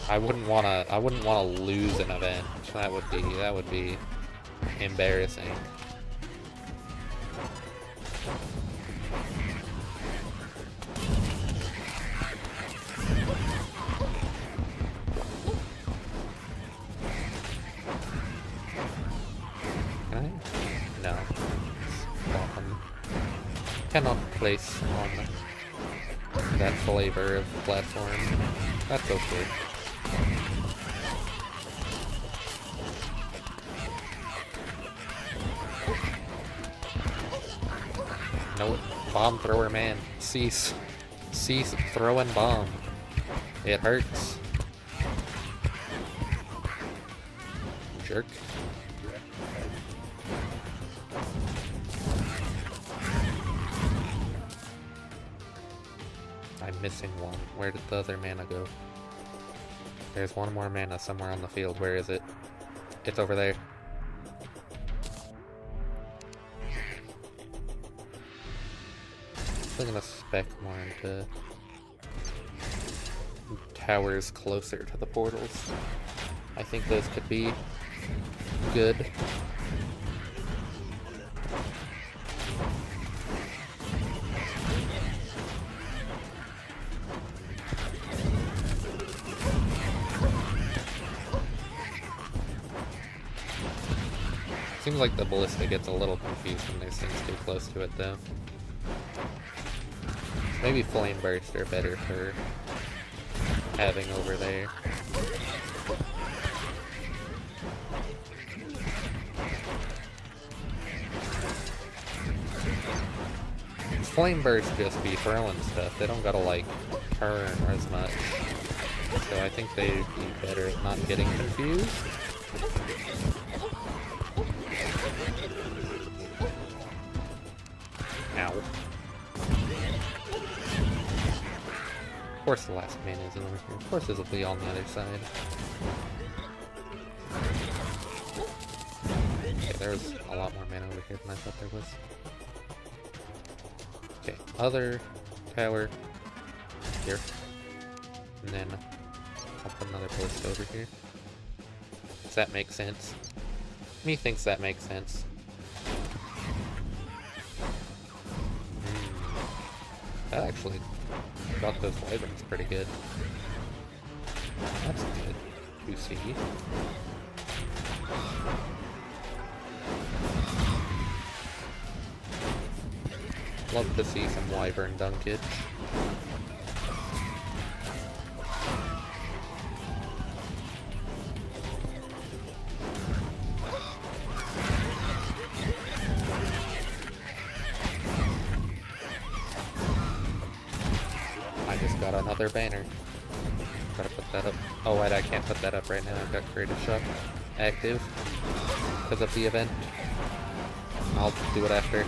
I wouldn't wanna lose an event. That would be embarrassing. No. Cannot place on that flavor of platform. That's okay. No, bomb thrower man. Cease throwing bomb. It hurts. Jerk. I'm missing one. Where did the other mana go? There's one more mana somewhere on the field. Where is it? It's over there. I'm gonna spec more into towers closer to the portals. I think those could be good. Seems like the ballista gets a little confused when there's things too close to it, though. Maybe flame burst are better for having over there. Flame burst just be throwing stuff. They don't gotta like turn as much. So I think they'd be better at not getting confused. Ow. Of course the last mana is over here. Of course this will be on the other side. Okay, there's a lot more mana over here than I thought there was. Okay, other tower here. And then I'll put another ballista over here. Does that make sense? Me thinks that makes sense. That actually got those wyverns pretty good. That's good to see. Love to see some wyvern dunkage. I just got another banner. Gotta put that up. Oh wait, I can't put that up right now. I've got Creative Shop active because of the event. I'll do it after.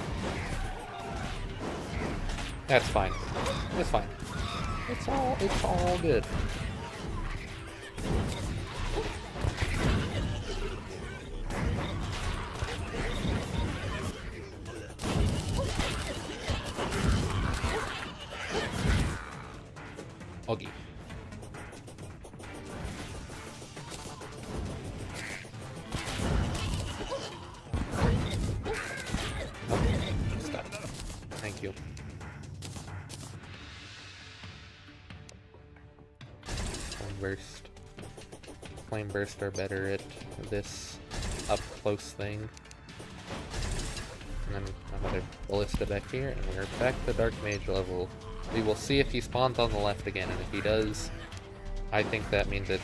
That's fine. It's fine. It's all good. Okay. Stop. Thank you. Flame Burst are better at this up close thing. And then another Ballista back here, and we're back to Dark Mage level. We will see if he spawns on the left again, and if he does, I think that means that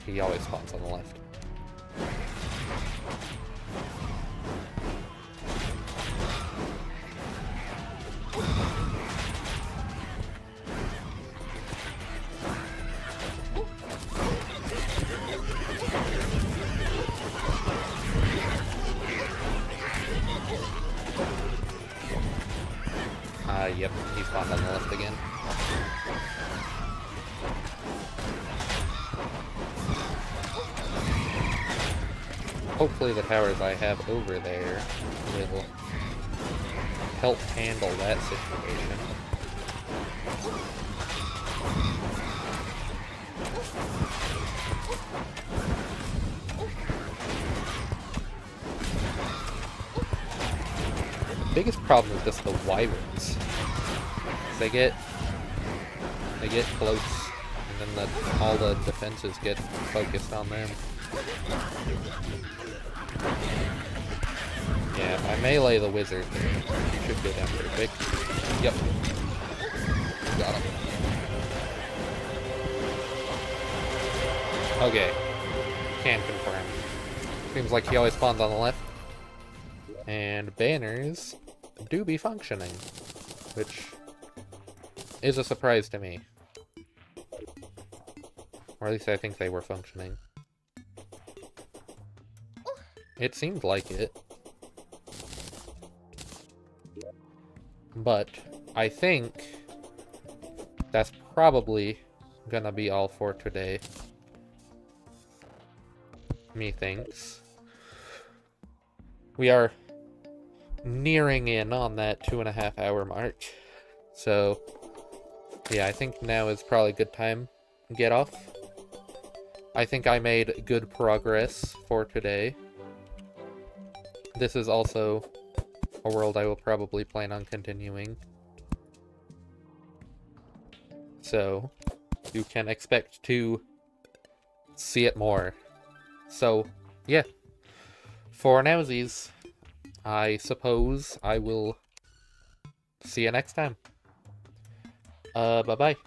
he always spawns on the left. Yep, he spawned on the left again. Hopefully the towers I have over there will help handle that situation. Biggest problem is just the wyverns. They get close, and then all the defenses get focused on them. Yeah, if I melee the wizard, he should go down pretty quick. Yep. Got him. Okay. Can confirm. Seems like he always spawns on the left. And banners do be functioning, which is a surprise to me. Or at least I think they were functioning. It seemed like it. But I think that's probably gonna be all for today. Methinks. We are nearing in on that 2.5 hour mark. So, yeah, I think now is probably a good time to get off. I think I made good progress for today. This is also a world I will probably plan on continuing. So, you can expect to see it more. So, yeah. For nowsies, I suppose I will see you next time. Bye-bye.